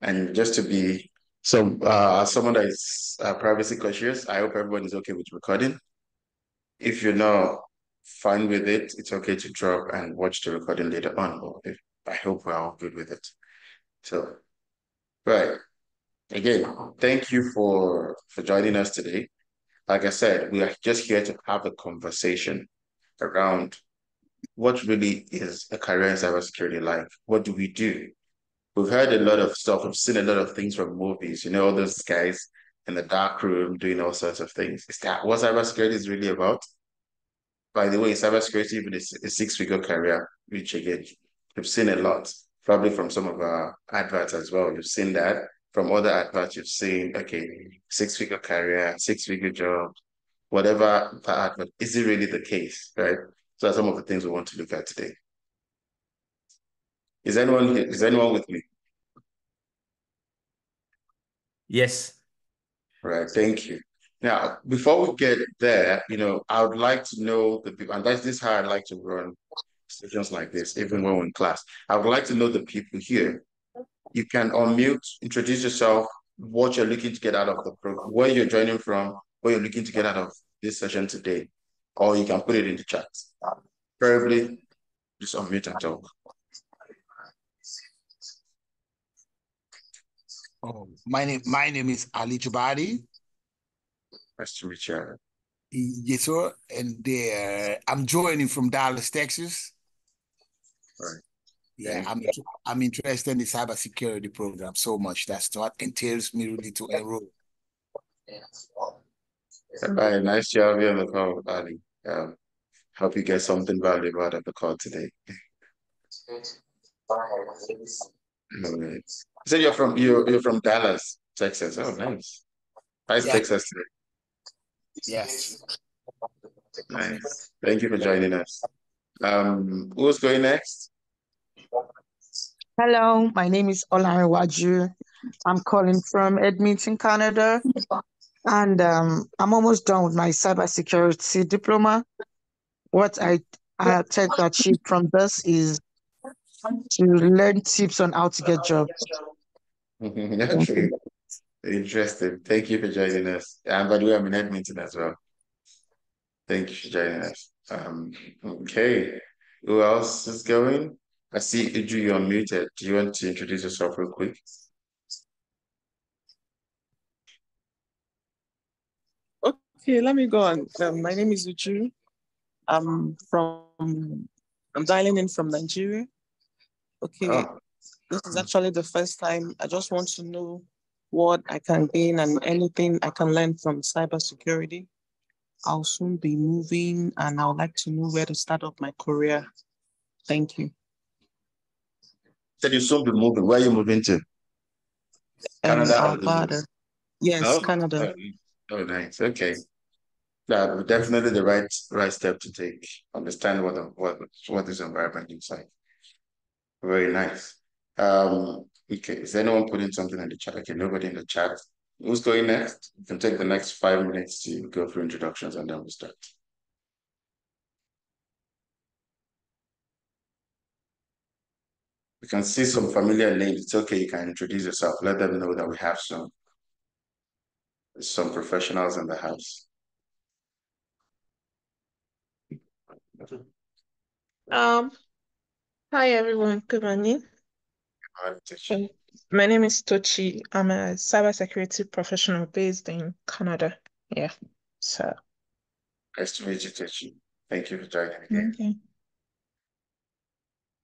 And just to be someone that is privacy conscious, I hope everyone is okay with recording. If you're not fine with it, it's okay to drop and watch the recording later on. I hope we're all good with it. So, right. Again, thank you for joining us today. Like I said, we are just here to have a conversation around what really is a career in cybersecurity like. What do we do? We've heard a lot of stuff. We've seen a lot of things from movies. You know, all those guys in the dark room doing all sorts of things. Is that what cybersecurity is really about? By the way, cybersecurity even is a six-figure career, which again, you've seen a lot, probably from some of our adverts as well. You've seen that from other adverts. You've seen, okay, six-figure career, six-figure job, whatever the advert. Is it really the case, right? So that's some of the things we want to look at today. Is anyone here? Is anyone with me? Yes. Right, thank you. Now, before we get there, I would like to know the people, and that's this is how I'd like to run sessions like this, even when we're in class. I would like to know the people here. You can unmute, introduce yourself, what you're looking to get out of the program, where you're joining from, what you're looking to get out of this session today, or you can put it in the chat. Preferably, just unmute and talk. Oh, my name is Ali Jabadi. Nice to meet you. Yes, sir. And I'm joining from Dallas, Texas. All right, Yeah, thank I'm interested in the cybersecurity program so much. That's what entails me really to enroll. you. Bye. Nice to have you on the call, Ali. Hope you get something valuable out of the call today. All right. So you're from Dallas, Texas. Oh, nice. Nice Yeah, Texas today. yes. Nice. Thank you for joining us. Who's going next? Hello, my name is Olanrewaju. I'm calling from Edmonton, Canada, and I'm almost done with my cybersecurity diploma. What I tend to achieve from this is to learn tips on how to get jobs. Thank Okay, you. interesting. Thank you for joining us. And by the way, I'm in Edmonton as well. Thank you for joining us. Okay. Who else is going? I see Idru, you're unmuted. Do you want to introduce yourself real quick? Okay, let me go on. My name is Uju. I'm dialing in from Nigeria. Okay, Oh, this is actually the first time. I just want to know what I can gain and anything I can learn from cybersecurity. I'll soon be moving and I would like to know where to start off my career. Thank you. said you soon be moving. Where are you moving to? Canada or the Alberta. US? Yes, Oh, Canada. oh, oh, nice. Okay. Yeah, definitely the right step to take. Understand what this environment looks like. Very nice. Okay, is anyone putting something in the chat? Okay, nobody in the chat. Who's going next? You can take the next 5 minutes to go through introductions and then we'll start. We can see some familiar names. It's okay, you can introduce yourself. Let them know that we have some professionals in the house. Um, Hi everyone, good morning. I'll teach you. Um, My name is Tochi. I'm a cybersecurity professional based in Canada. Yeah. So, Nice to meet you, Techi. Thank you for joining again.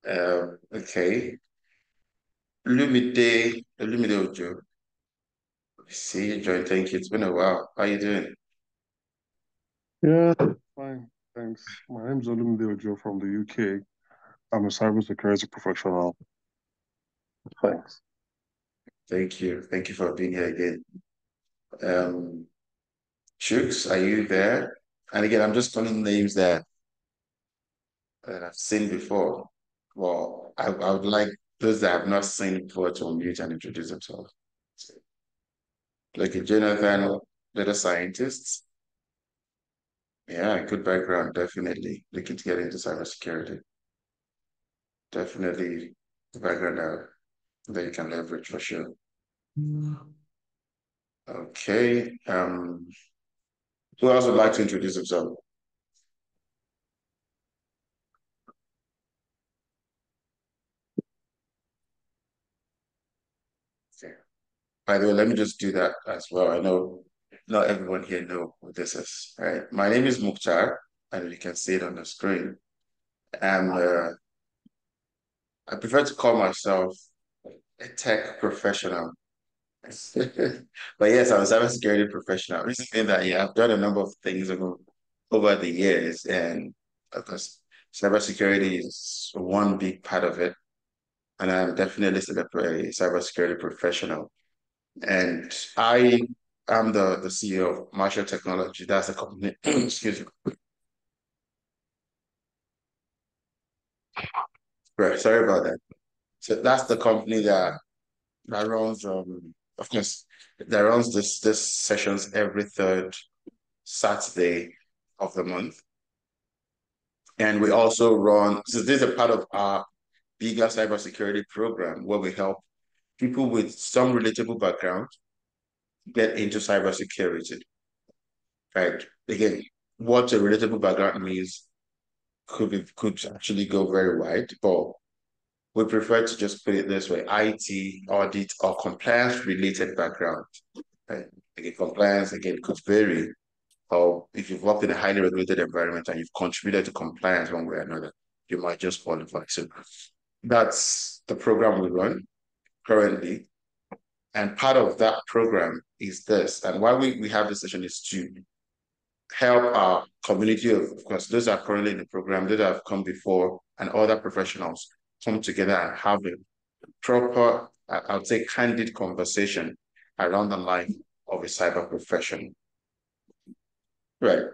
okay. Okay. Lumide Ojo. See you join. Thank you. It's been a while. How you doing? Yeah, fine. Thanks. My name's Olumide Ojo from the UK. I'm a cybersecurity professional. Thanks. Thank you. Thank you for being here again. Um, Shooks, are you there? And again, I'm just calling names that I've seen before. Well, I would like those that I've not seen before to unmute and introduce themselves. Like a Jonathan, data scientist. Yeah, good background, definitely. Looking to get into cybersecurity. Definitely the background that you can leverage for sure. Okay. Who else would like to introduce himself? Okay. By the way, let me just do that as well. I know not everyone here know what this is, right? My name is Mukhtar, and you can see it on the screen. And I prefer to call myself a tech professional. But yes, I'm a cybersecurity professional. Reason being that yeah, I've done a number of things over the years, and of course, cybersecurity is one big part of it. And I'm definitely still a cybersecurity professional. And I am the CEO of Marshall Technology. That's the company. Excuse me. Right, sorry about that. So that's the company that runs of course that runs this sessions every third Saturday of the month. And we also run, so this is a part of our bigger cybersecurity program where we help people with some relatable background get into cybersecurity. Right. Again, what a relatable background means could actually go very wide, but we prefer to just put it this way: IT, audit, or compliance related background. Right? Again, compliance again could vary. Or if you've worked in a highly regulated environment and you've contributed to compliance one way or another, you might just qualify. So that's the program we run currently. And part of that program is this. And why we have this session is to help our community of course, those that are currently in the program, those that have come before, and other professionals come together and have a proper, I would say, candid conversation around the life of a cyber professional. Right.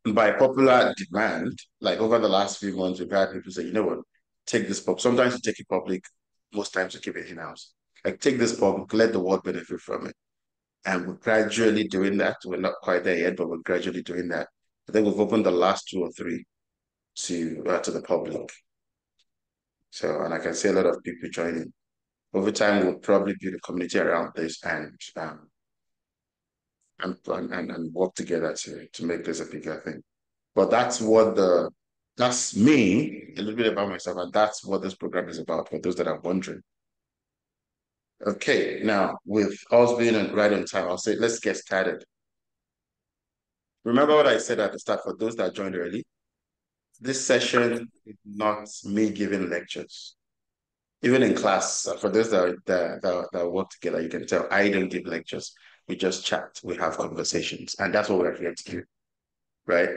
By popular demand, like over the last few months, we've had people say, you know what, take this public. Sometimes you take it public, most times you keep it in-house. Like take this public, let the world benefit from it. And we're gradually doing that. We're not quite there yet, but we're gradually doing that. I think we've opened the last two or three to the public. So, and I can see a lot of people joining. Over time, we'll probably build a community around this and work together to make this a bigger thing. But that's me, a little bit about myself, and that's what this program is about for those that are wondering. Okay, now with us being right on time, I'll say let's get started. Remember what I said at the start for those that joined early? This session is not me giving lectures. Even in class, for those that work together, you can tell I don't give lectures. We just chat, we have conversations, and that's what we're here to do, right?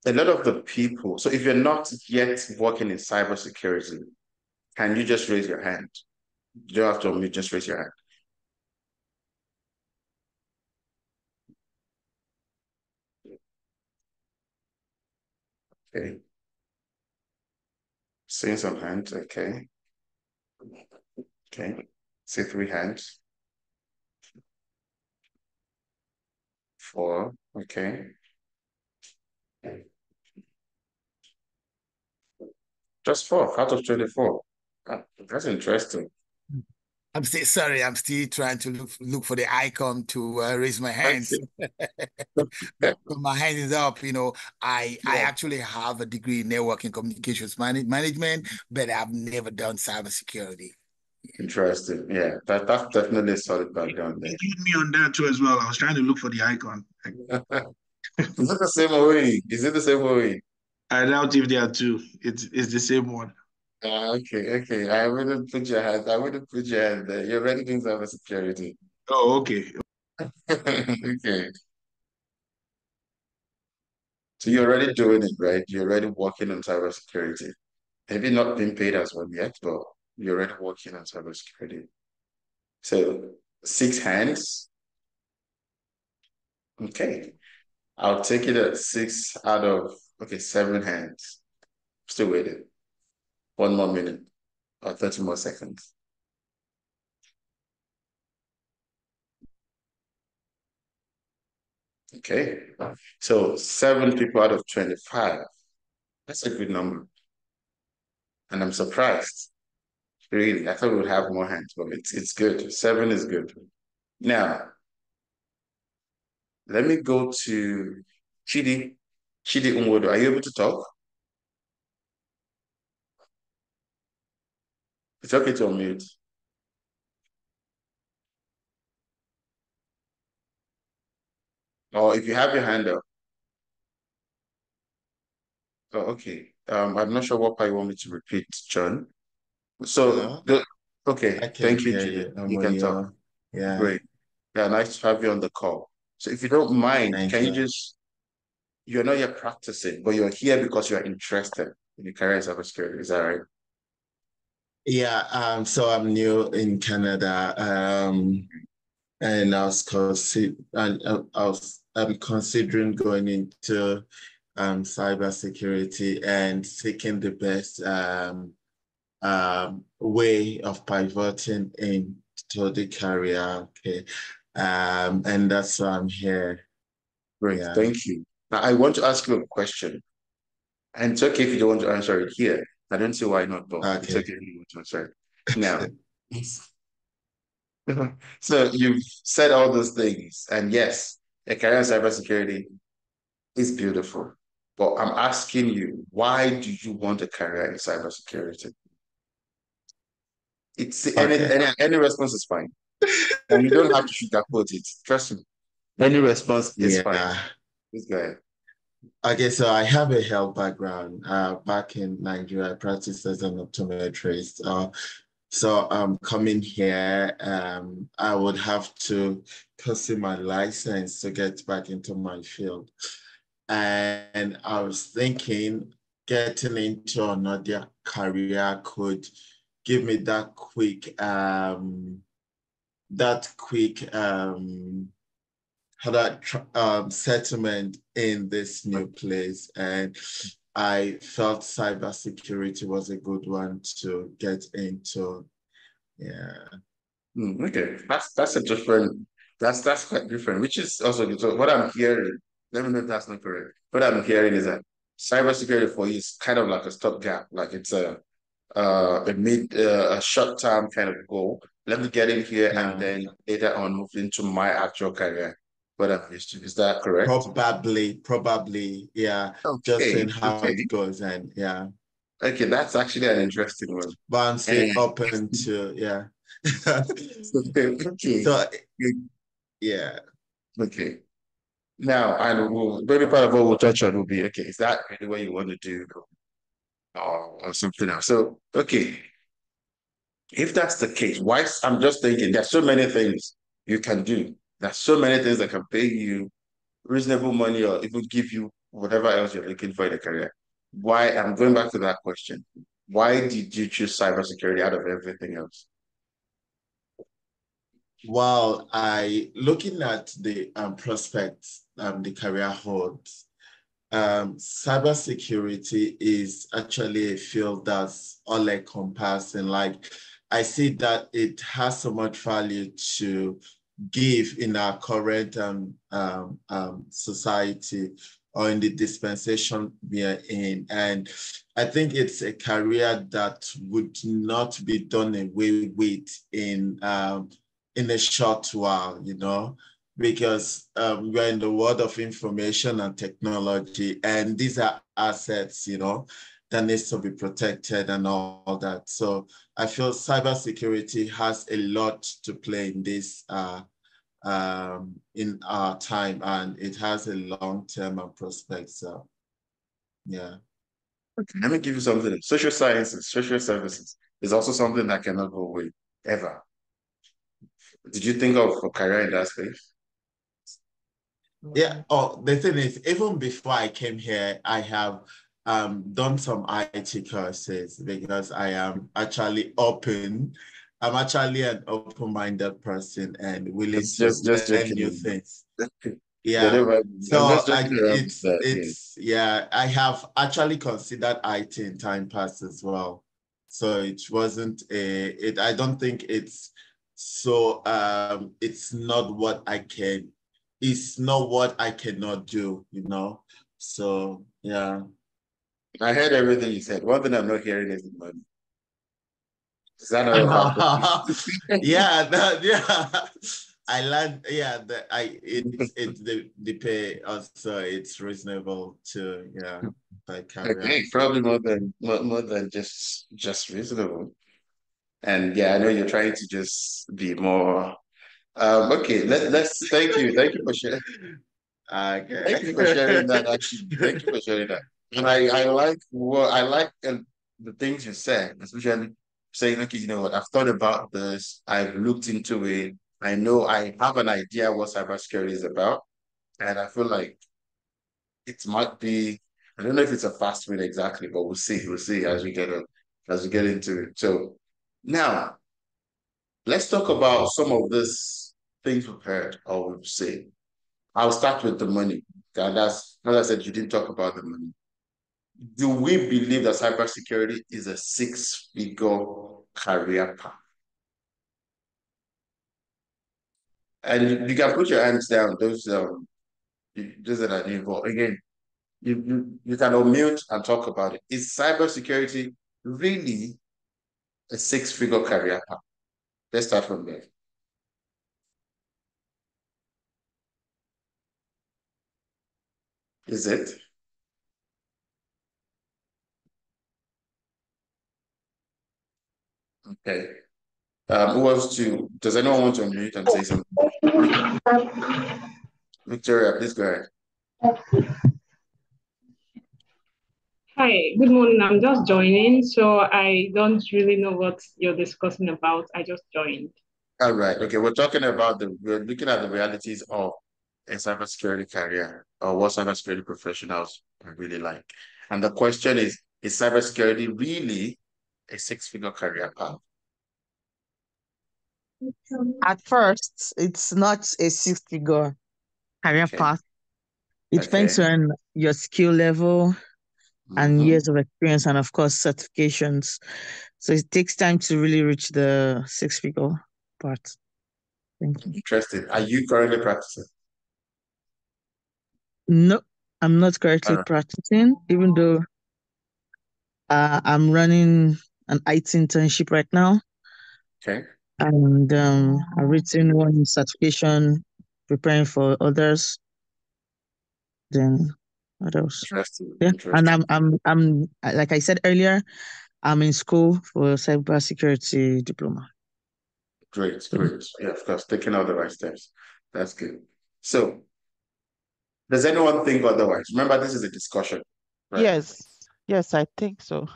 A lot of the people, so if you're not yet working in cybersecurity, can you just raise your hand? You don't have to unmute, just raise your hand. Okay. Seeing some hands, okay. Okay. See three hands. Four, okay. Just four out of 24. That's interesting. I'm still sorry. I'm still trying to look for the icon to raise my hands. But my hand is up. I actually have a degree in networking communications management, but I've never done cybersecurity. Interesting. Yeah, that's definitely a solid background there. Include me on that too as well. I was trying to look for the icon. Is it the same way? Is it the same way? I doubt if there are two. It's the same one. Okay. I wouldn't put your hand. I wouldn't put your hand there. You're already doing cybersecurity. Oh, okay. Okay. So you're already doing it, right? You're already working on cybersecurity. Maybe not being paid as one yet, but you're already working on cybersecurity. So 6 hands. Okay. I'll take it at 7 hands. Still waiting. 1 more minute or 30 more seconds. Okay. So 7 people out of 25. That's a good number. And I'm surprised. Really, I thought we would have more hands, but it's good. 7 is good. Now, let me go to Chidi. Chidi Unwodo, are you able to talk? It's okay to unmute. Or if you have your hand up. Oh, okay. I'm not sure what part you want me to repeat, John. So Hello? the I okay, can thank you, hear Chidi. you. I'm You on can talk. your, yeah, Great. Yeah, nice to have you on the call. So if you don't mind, thank can you you. just you're not yet practicing, but you're here because you're interested in your career in cybersecurity. Is that right? Yeah, so I'm new in Canada, and I'm considering going into cybersecurity and seeking the best way of pivoting into the career. Okay, and that's why I'm here. Great, Yeah. thank you. Now I want to ask you a question. And it's okay if you don't want to answer it here. I don't see why not, but it's Okay. okay if you want to answer it. Now, so you've said all those things, and yes, a career in cybersecurity is beautiful. But I'm asking you, why do you want a career in cybersecurity? It's Okay. any response is fine. And you don't have to sugarcoat it. Trust me. Any response is fine. Yeah. Please go ahead. Okay, so I have a health background. Back in Nigeria, I practiced as an optometrist. So coming here, I would have to pursue my license to get back into my field. And I was thinking getting into another career could give me that quick how that settlement in this new place. And I felt cybersecurity was a good one to get into. Yeah. Okay, that's a different. That's quite different, which is also good. So what I'm hearing. Let me know if that's not correct. What I'm hearing is that cybersecurity for you is kind of like a stopgap, like it's a short term kind of goal. Let me get in here and Yeah. then later on move into my actual career. What I'm used to. Is that correct? Probably, yeah. Just Okay, seeing how okay, it goes, and yeah. okay. That's actually an interesting one. But I'm still And open to, yeah. okay, So yeah. okay. Now, and maybe part of what we'll touch on will be okay. Is that really what you want to do, or something else? So, okay, if that's the case, why? I'm just thinking there's so many things you can do. There's so many things that can pay you reasonable money or even give you whatever else you're looking for in a career. Why? I'm going back to that question. Why did you choose cybersecurity out of everything else? While I looking at the prospects the career holds, cybersecurity is actually a field that's all encompassing. Like I see that it has so much value to give in our current society or in the dispensation we are in. And I think it's a career that would not be done away with in a short while, because we're in the world of information and technology, and these are assets, that needs to be protected and all that. So I feel cybersecurity has a lot to play in this in our time, and it has a long-term prospect. So yeah. Okay, let me give you something. Social sciences, social services is also something that cannot go away ever. Did you think of a career in that space? Yeah. Oh, the thing is, even before I came here, I have done some IT courses because I am actually open. I'm actually an open-minded person and willing to Just learn new joking. things. Yeah, Yeah. never, I'm So just joking around with that. Yeah. yeah, I have actually considered IT in time past as well. So it wasn't I don't think it's not what it's not what I cannot do. So yeah. I heard everything you said. One thing I'm not hearing is the money. Is that not your past? Yeah, yeah. I learned, yeah, the pay also it's reasonable to, yeah, like career. Okay, probably more than just reasonable. And yeah, I know you're trying to just be more. Okay, let's thank you for sharing. Okay. Thank you for sharing that. Actually, thank you for sharing that. And I like the things you said, especially saying, okay, you know what, I've thought about this, I've looked into it, I know I have an idea what cybersecurity is about, and I feel like it might be. I don't know if it's a fast win exactly, but we'll see. We'll see as we get into it. So now let's talk about some of these things we've heard or we've seen. I'll start with the money. And that's, as I said, you didn't talk about the money. Do we believe that cybersecurity is a six-figure career path? And you can put your hands down, those that are involved. Again, you can unmute and talk about it. Is cybersecurity really a six-figure career path? Let's start from there. Is it? Okay. Who wants to, does anyone want to unmute and say something? Victoria, please go ahead. Hi, good morning. I'm just joining, so I don't really know what you're discussing about. I just joined. All right. Okay. We're looking at the realities of a cybersecurity career or what cybersecurity professionals are really like. And the question is cybersecurity really a six-figure career path? At first, it's not a six-figure career Okay. path. It depends Okay. on your skill level and Mhm. years of experience, and of course, certifications. So it takes time to really reach the six-figure part. Thank you. Interesting. Are you currently practicing? No, I'm not currently All right. practicing, even though I'm running an IT internship right now. Okay. And I've written one certification, preparing for others. Then what else? Interesting. Yeah, and Interesting. I'm like I said earlier, I'm in school for cybersecurity diploma. Great. Great. Yeah, of course. Taking all the right steps. That's good. So, does anyone think otherwise? Remember, this is a discussion, right? Yes, I think so.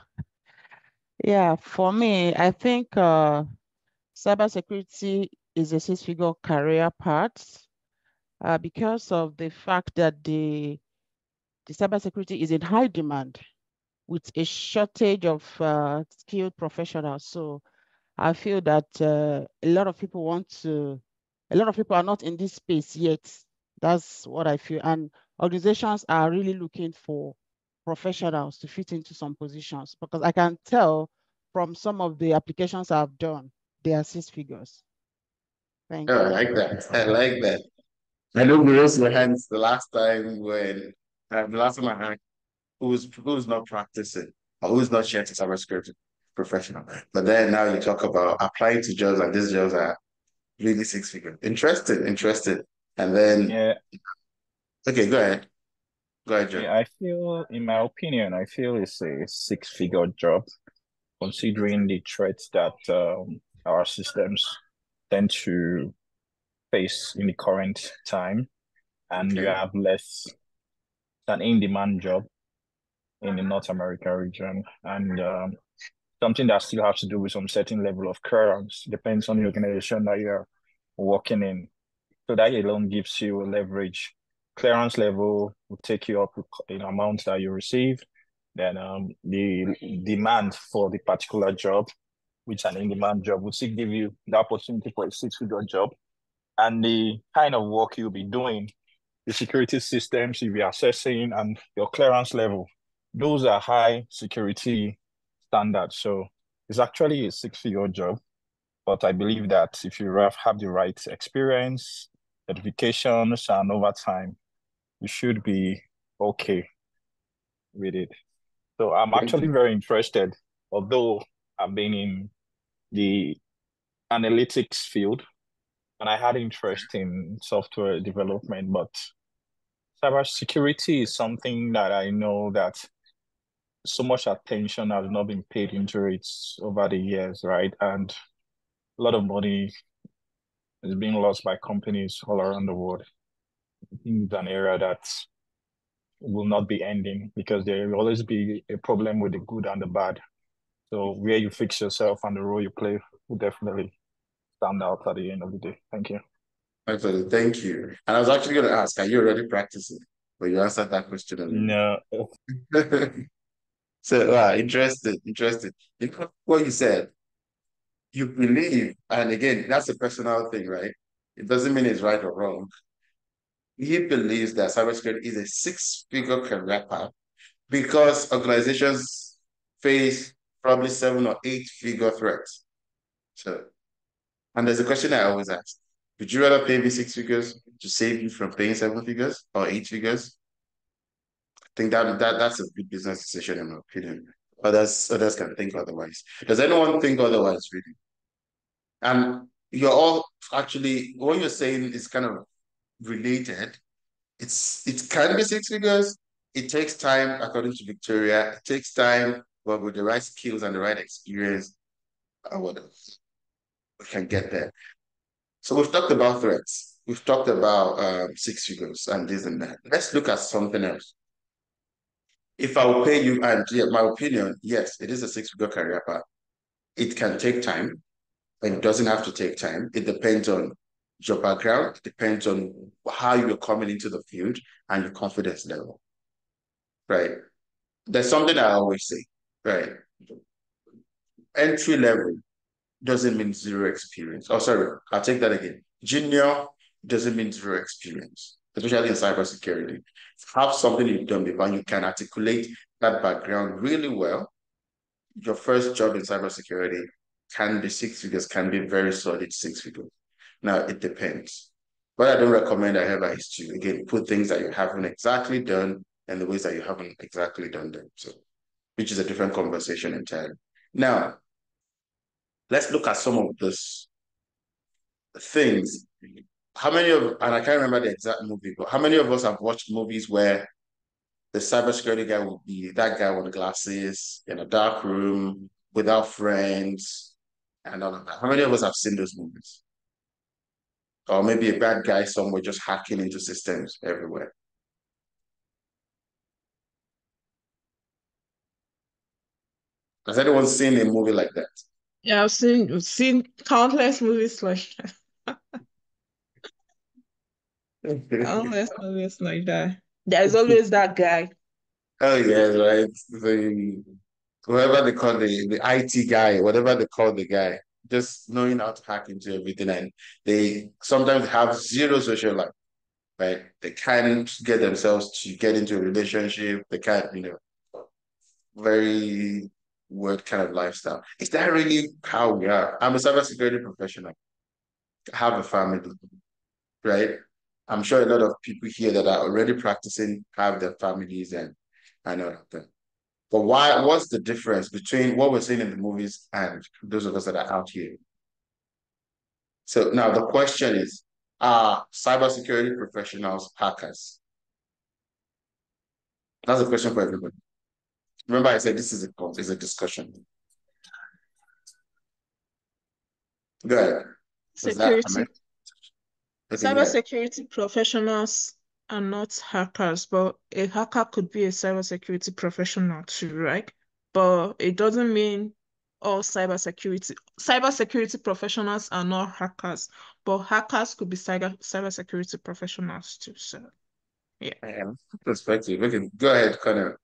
Yeah, for me, I think cybersecurity is a six-figure career path because of the fact that the cybersecurity is in high demand with a shortage of skilled professionals. So I feel that a lot of people are not in this space yet. That's what I feel. And organizations are really looking for professionals to fit into some positions because I can tell from some of the applications I've done, they are six figures. Thank Oh, I you. like that. I like that. I know we raised your hands the last time when the last time I had who's not practicing or who's not yet a cybersecurity professional. But then now you talk about applying to jobs and these jobs are really six figure. Interested, interested. And then Yeah, okay, go ahead. Go ahead, Joe. yeah, I feel, in my opinion, I feel it's a six-figure job, considering the threats that our systems tend to face in the current time, and you Okay. have less than in-demand job in the North America region, and something that still has to do with some certain level of clearance, depends on the organization that you're working in. So that alone gives you a leverage. Clearance level will take you up in amount that you receive. Then the demand for the particular job, which is an in-demand job, will still give you the opportunity for a six-figure job. And the kind of work you'll be doing, the security systems you'll be assessing, and your clearance level, those are high security standards. So it's actually a six-figure job. But I believe that if you have the right experience, certifications, and over time, you should be okay with it. So I'm actually very interested, although I've been in the analytics field, and I had interest in software development, but cybersecurity is something that I know that so much attention has not been paid into it over the years, right? And a lot of money is being lost by companies all around the world. I think it's an area that will not be ending because there will always be a problem with the good and the bad. So where you fix yourself and the role you play will definitely stand out at the end of the day. Thank you. Actually, thank you. And I was actually going to ask, are you already practicing? But you answered that question already. No. So, interested. You know what you said, you believe, and again, that's a personal thing, right? It doesn't mean it's right or wrong. He believes that cybersecurity is a six-figure career path because organizations face probably 7 or 8 figure threats. So, and there's a question I always ask: would you rather pay me 6 figures to save you from paying 7 figures or 8 figures? I think that's a good business decision in my opinion. Others can think otherwise. Does anyone think otherwise, really? And you're all actually what you're saying is kind of related. It can be 6 figures. It takes time, according to Victoria. It takes time, but with the right skills and the right experience, what we can get there. So we've talked about threats. We've talked about 6 figures and this and that. Let's look at something else. If I will pay you, and yeah, my opinion, yes, it is a 6 figure career path. It can take time, and it doesn't have to take time. It depends on your background, it depends on how you're coming into the field and your confidence level, right? There's something I always say, right? Entry level doesn't mean zero experience. Oh, sorry, I'll take that again. Junior doesn't mean zero experience, especially in cybersecurity. Have something you've done before and you can articulate that background really well. Your first job in cybersecurity can be 6 figures, can be very solid 6 figures. Now, it depends. What I don't recommend, however, is to, again, put things that you haven't exactly done and the ways that you haven't exactly done them. So, which is a different conversation entirely. Now, let's look at some of those things. How many of, and I can't remember the exact movie, but how many of us have watched movies where the cybersecurity guy will be that guy with glasses in a dark room without friends and all of that? How many of us have seen those movies? Or maybe a bad guy somewhere just hacking into systems everywhere. Has anyone seen a movie like that? Yeah, I've seen countless movies like that. Countless movies like that. There's always that guy. Oh yeah, right. Whoever they call the IT guy, whatever they call the guy, just knowing how to hack into everything, and they sometimes have zero social life, right? They can't get themselves to get into a relationship. They can't, very weird kind of lifestyle. Is that really how we are? I'm a cybersecurity professional. I have a family, right? I'm sure a lot of people here that are already practicing have their families and all of that. But why? What's the difference between what we're seeing in the movies and those of us that are out here? So now the question is, are cybersecurity professionals hackers? That's a question for everybody. Remember, I said this is a discussion. Go ahead. Security. Okay, go ahead. Cybersecurity professionals are not hackers, but a hacker could be a cybersecurity professional too, right? But it doesn't mean all cybersecurity professionals are not hackers, but hackers could be cybersecurity professionals too. So yeah. Perspective. Okay, go ahead, Connell.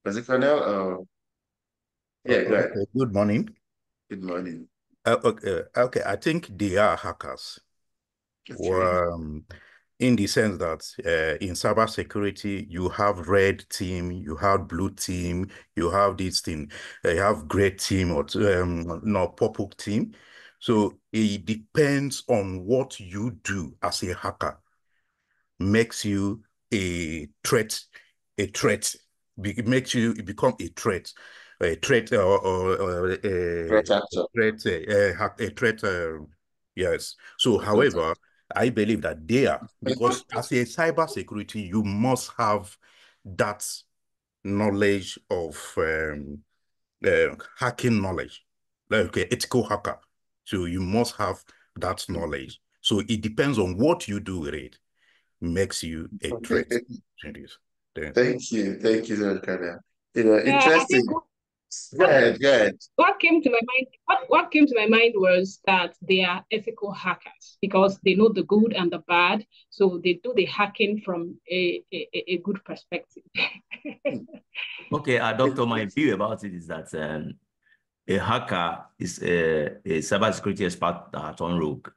Was it Connell? Yeah, go ahead. Okay, good morning. Good morning. Okay, I think they are hackers. Okay. In the sense that in cybersecurity, you have red team, you have blue team, you have this thing, you have gray team or no purple team. So it depends on what you do as a hacker, makes you a threat, it makes you become a threat. a threat or a Threat actor. threat. Yes. So, however, I believe that because as a cybersecurity, you must have that knowledge of hacking knowledge, like an ethical hacker. So you must have that knowledge. So it depends on what you do with it, makes you a threat. Thank you. Thank you, Dr. Yeah, I Interesting. think Go ahead. what came to my mind, what came to my mind was that they are ethical hackers because they know the good and the bad, so they do the hacking from a good perspective. Okay, Doctor, my view about it is that a hacker is a cybersecurity expert at on rogue.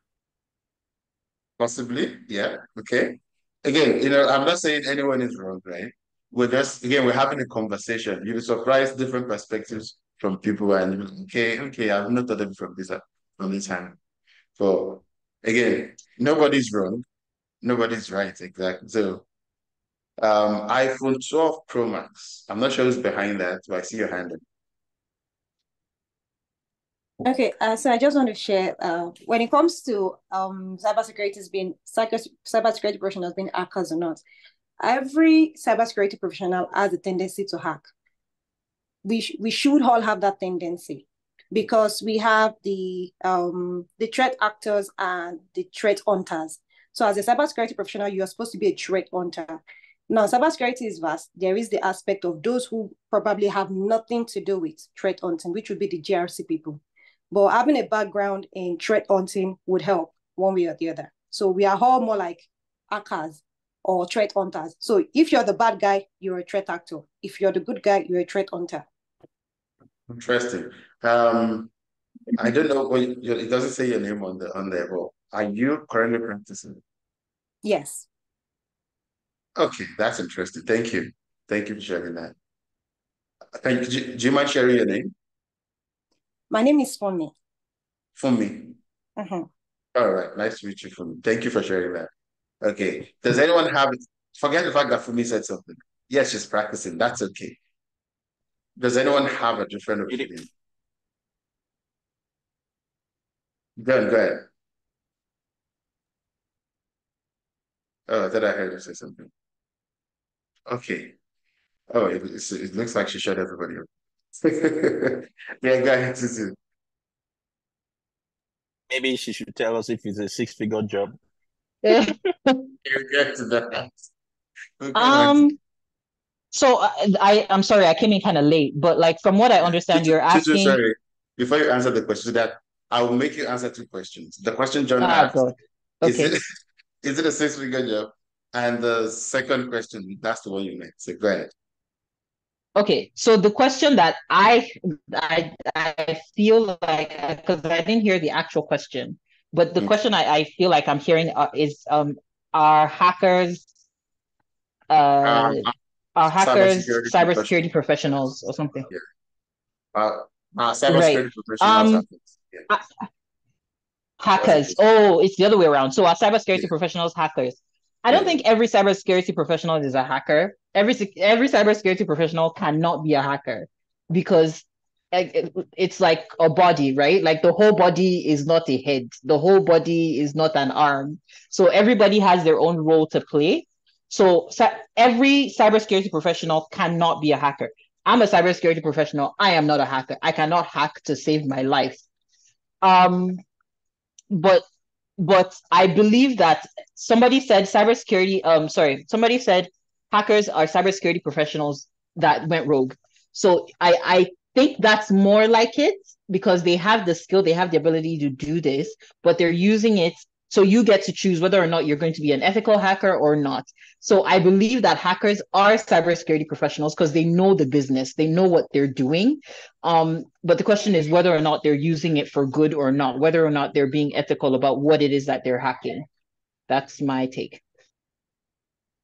Possibly, yeah. Okay. Again, I'm not saying anyone is wrong, right? We're having a conversation. You'll be surprised different perspectives from people, and you'll be like, okay, I've not thought of it from this hand. So again, nobody's wrong, nobody's right, exactly. So iPhone 12 Pro Max. I'm not sure who's behind that, but I see your hand. Okay, so I just want to share, when it comes to cybersecurity professionals being hackers or not, every cybersecurity professional has a tendency to hack. We should all have that tendency because we have the threat actors and the threat hunters. So as a cybersecurity professional, you are supposed to be a threat hunter. Now, cybersecurity is vast. There is the aspect of those who probably have nothing to do with threat hunting, which would be the GRC people. But having a background in threat hunting would help one way or the other. So we are all more like hackers or threat hunters. So if you're the bad guy, you're a threat actor. If you're the good guy, you're a threat hunter. Interesting. I don't know it doesn't say your name on there, but are you currently practicing? Yes. Okay, that's interesting. Thank you. Thank you for sharing that. Do you mind sharing your name? My name is Funmi. Funmi. All right, nice to meet you, Funmi. Thank you for sharing that. Okay, does anyone forget the fact that Funmi said something. Yes, she's practicing. That's okay. Does anyone have a different opinion? Go ahead. Oh, I thought I heard you say something. Okay. Oh, it looks like she shut everybody up. Yeah, go ahead, Susan. Maybe she should tell us if it's a six-figure job. You get to that. So I'm sorry, I came in kind of late, but like from what I understand, you're asking. Sorry, before you answer the question, that I will make you answer two questions. The question John asked, God. Okay. Is it a six-figure job? And the second question, that's the one you meant. So go ahead. Okay, so the question that I feel like, because I didn't hear the actual question, but the question I feel like I'm hearing is are hackers cybersecurity professionals or something? Yeah. Cybersecurity professionals. Hackers. Oh, it's the other way around. So are cybersecurity professionals hackers? I don't think every cybersecurity professional is a hacker. Every cybersecurity professional cannot be a hacker because it's like a body, right? Like the whole body is not a head. The whole body is not an arm. So everybody has their own role to play. So every cybersecurity professional cannot be a hacker. I'm a cybersecurity professional. I am not a hacker. I cannot hack to save my life. But I believe that somebody said somebody said hackers are cybersecurity professionals that went rogue. So I think that's more like it because they have the skill, they have the ability to do this, but they're using it. So you get to choose whether or not you're going to be an ethical hacker or not. So I believe that hackers are cybersecurity professionals because they know the business, they know what they're doing. But the question is whether or not they're using it for good or not, whether or not they're being ethical about what it is that they're hacking. That's my take.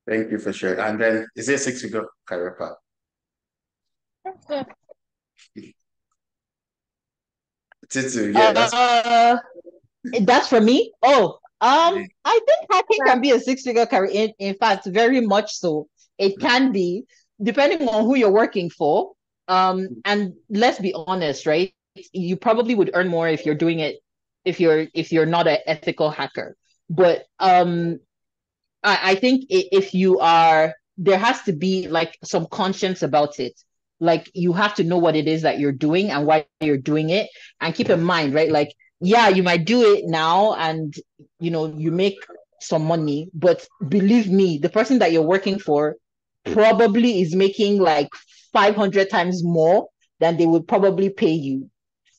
Thank you for sharing. And then, is it a six-figure career path? Titu, yeah, that's for me. I think hacking can be a six-figure career. In fact, very much so. It can be, depending on who you're working for. And let's be honest, right? You probably would earn more if you're doing it if you're not an ethical hacker. But I think if you are, there has to be like some conscience about it. Like you have to know what it is that you're doing and why you're doing it. And keep in mind, right? Like, yeah, you might do it now and you make some money, but believe me, the person that you're working for probably is making like 500 times more than they would probably pay you.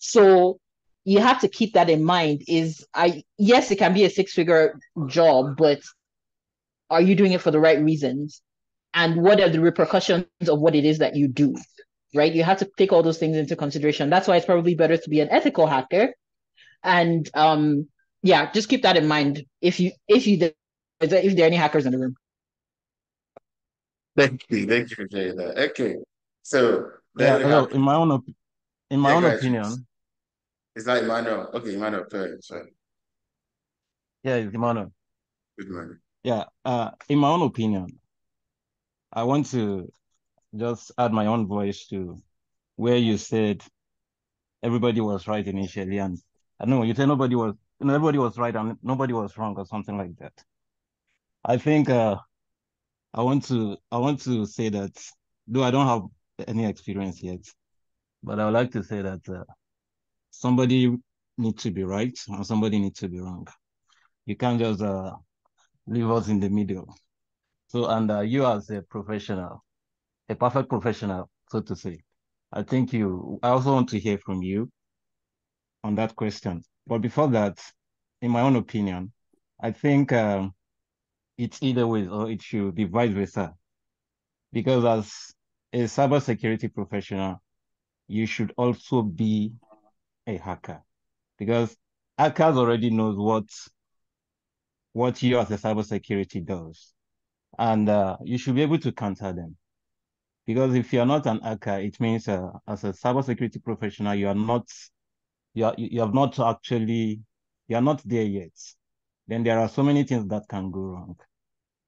So you have to keep that in mind. Yes, it can be a six-figure job, but are you doing it for the right reasons? And what are the repercussions of what it is that you do? Right? You have to take all those things into consideration. That's why it's probably better to be an ethical hacker. And yeah, just keep that in mind if there are any hackers in the room. Thank you for sharing that. Okay, so Yeah, then we hello. have, In my own go ahead, please. opinion, It's not Emmanuel. Okay, Emmanuel, go ahead. Sorry. yeah, it's Emmanuel. Good morning. Yeah, in my own opinion, I want to just add my own voice to where you said everybody was right initially, and I know you said everybody was right and nobody was wrong or something like that. I think I want to say that though I don't have any experience yet, but I would like to say that somebody needs to be right and somebody needs to be wrong. You can't just leave us in the middle. So, and you as a professional, a perfect professional, so to say, I also want to hear from you on that question. But before that, in my own opinion, I think it's either way or it should be vice versa. Because as a cybersecurity professional, you should also be a hacker. Because hackers already knows what you as a cybersecurity does. And you should be able to counter them. Because if you're not an hacker, it means as a cybersecurity professional, you have not actually, you are not there yet. Then there are so many things that can go wrong.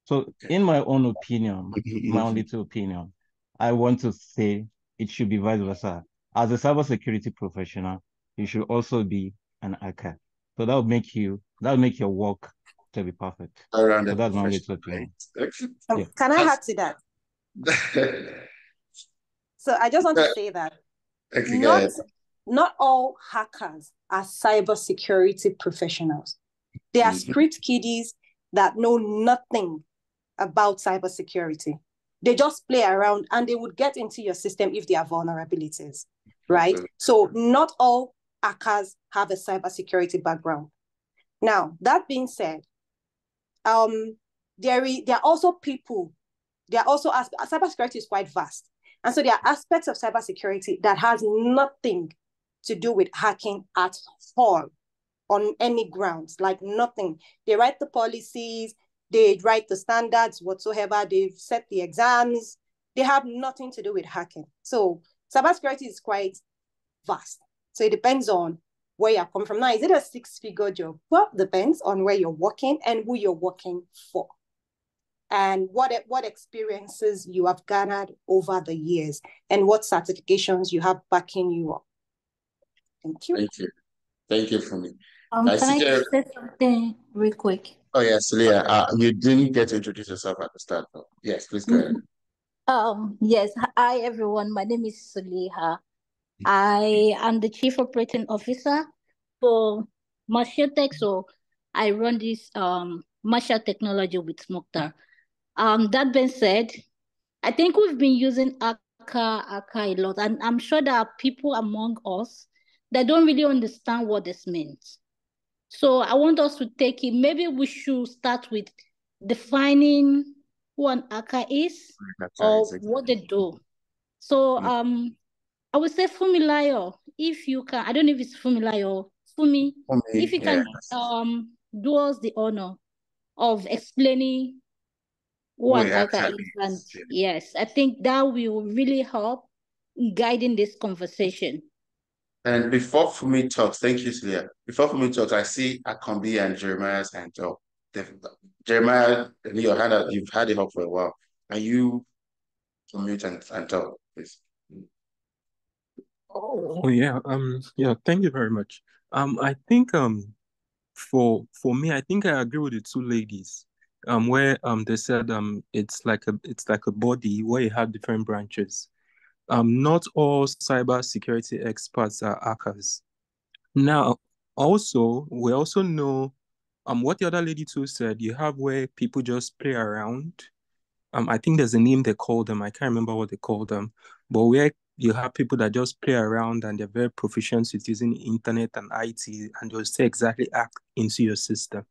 So in my own opinion, my own little opinion, I want to say it should be vice versa. As a cybersecurity professional, you should also be an hacker. So that would make your work to be perfect. So All-rounded that's my only professional, opinion. right? Yeah. Can I add to that? So I just want to say that Okay, go not ahead. not all hackers are cybersecurity professionals. There are street kiddies that know nothing about cybersecurity. They just play around and they would get into your system if there are vulnerabilities, right? So not all hackers have a cybersecurity background. Now, that being said, there are also people, cybersecurity is quite vast. And so there are aspects of cybersecurity that has nothing to do with hacking at all on any grounds, like nothing. They write the policies, they write the standards whatsoever, they've set the exams, they have nothing to do with hacking. So cybersecurity is quite vast. So it depends on where you're coming from. Now, is it a six-figure job? Well, depends on where you're working and who you're working for, and what experiences you have garnered over the years, and what certifications you have backing you up. Thank you. Thank you. Thank you for me. Can I say something real quick? Oh, yes, Leah. You didn't get to introduce yourself at the start, though. Yes, please go ahead. Yes. Hi, everyone. My name is Suliha. I am the Chief Operating Officer for Marshall Tech. So I run this Marshall technology with Smoktar. That being said, I think we've been using Aka a lot, and I'm sure there are people among us that don't really understand what this means. So I want us to take it. Maybe we should start with defining who an Aka is or what they do. So I would say Fumilayo, if you can, I don't know if it's Fumilayo, Fumi, if you can do us the honor of explaining who an Aka is. And yes, I think that will really help in guiding this conversation. And before Fumi talks, thank you, Celia. Before Fumi talks, I see Akombi and Jeremiah's hand up. Jeremiah, your hand up, you've had it up for a while. Are you unmute and talk, please? Oh yeah, yeah, thank you very much. I think for me, I think I agree with the two ladies. Where they said it's like a body where you have different branches. Not all cyber security experts are hackers. Now, also, we also know what the other lady too said, you have where people just play around. I think there's a name they call them. I can't remember what they call them, but where you have people that just play around and they're very proficient with using the internet and IT, and they'll say exactly hack into your system.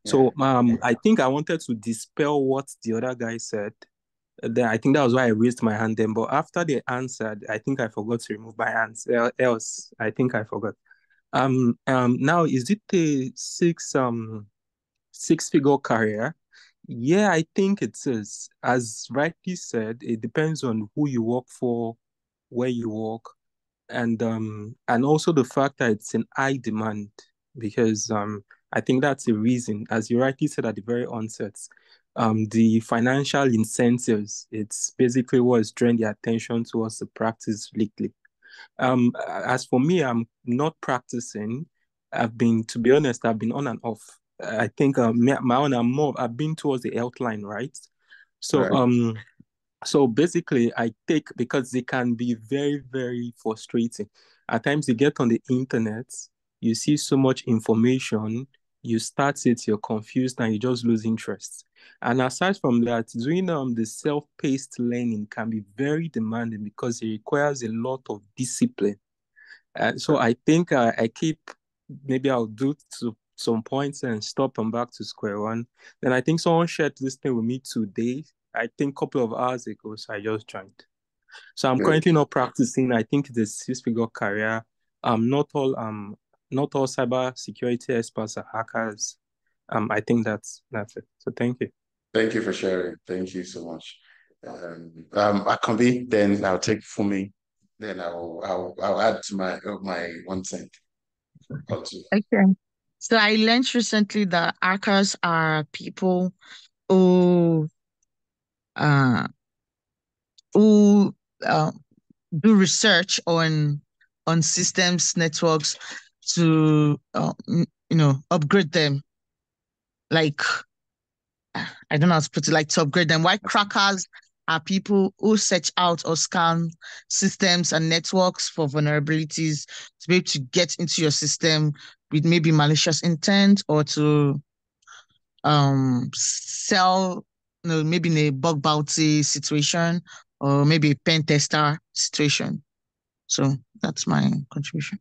So I think I wanted to dispel what the other guy said. Then I think that was why I raised my hand then. But after they answered, I think I forgot to remove my hands. Else, I think I forgot. Now is it a six-figure career? Yeah, I think it is. As rightly said, it depends on who you work for, where you work, and also the fact that it's in high demand because I think that's the reason, as you rightly said at the very onset, the financial incentives, it's basically what is drawing the attention towards the practice lately. As for me, I'm not practicing. To be honest, I've been on and off. I think my own, I've been towards the health line, right? So, Right. so basically, I take because they can be very, very frustrating. At times, you get on the internet, you see so much information, you start it, you're confused, and you just lose interest. And aside from that, doing the self-paced learning can be very demanding because it requires a lot of discipline. And so I think I keep, maybe I'll do to some points and stop and back to square one. Then I think someone shared this thing with me today. I think a couple of hours ago, so I just joined. So I'm Good. currently not practicing. I think it's a six-figure career. Not all cyber security experts are hackers. I think that's it. So thank you. Thank you for sharing. Thank you so much. Akambi, then I'll take Fumi. Then I'll add to my 1 cent or two. Okay. So I learned recently that hackers are people who uh who uh, do research on systems networks to upgrade them, like I don't know how to put it, like to upgrade them. Why crackers are people who search out or scan systems and networks for vulnerabilities to be able to get into your system with maybe malicious intent or to sell, maybe in a bug bounty situation or maybe a pen tester situation. So that's my contribution.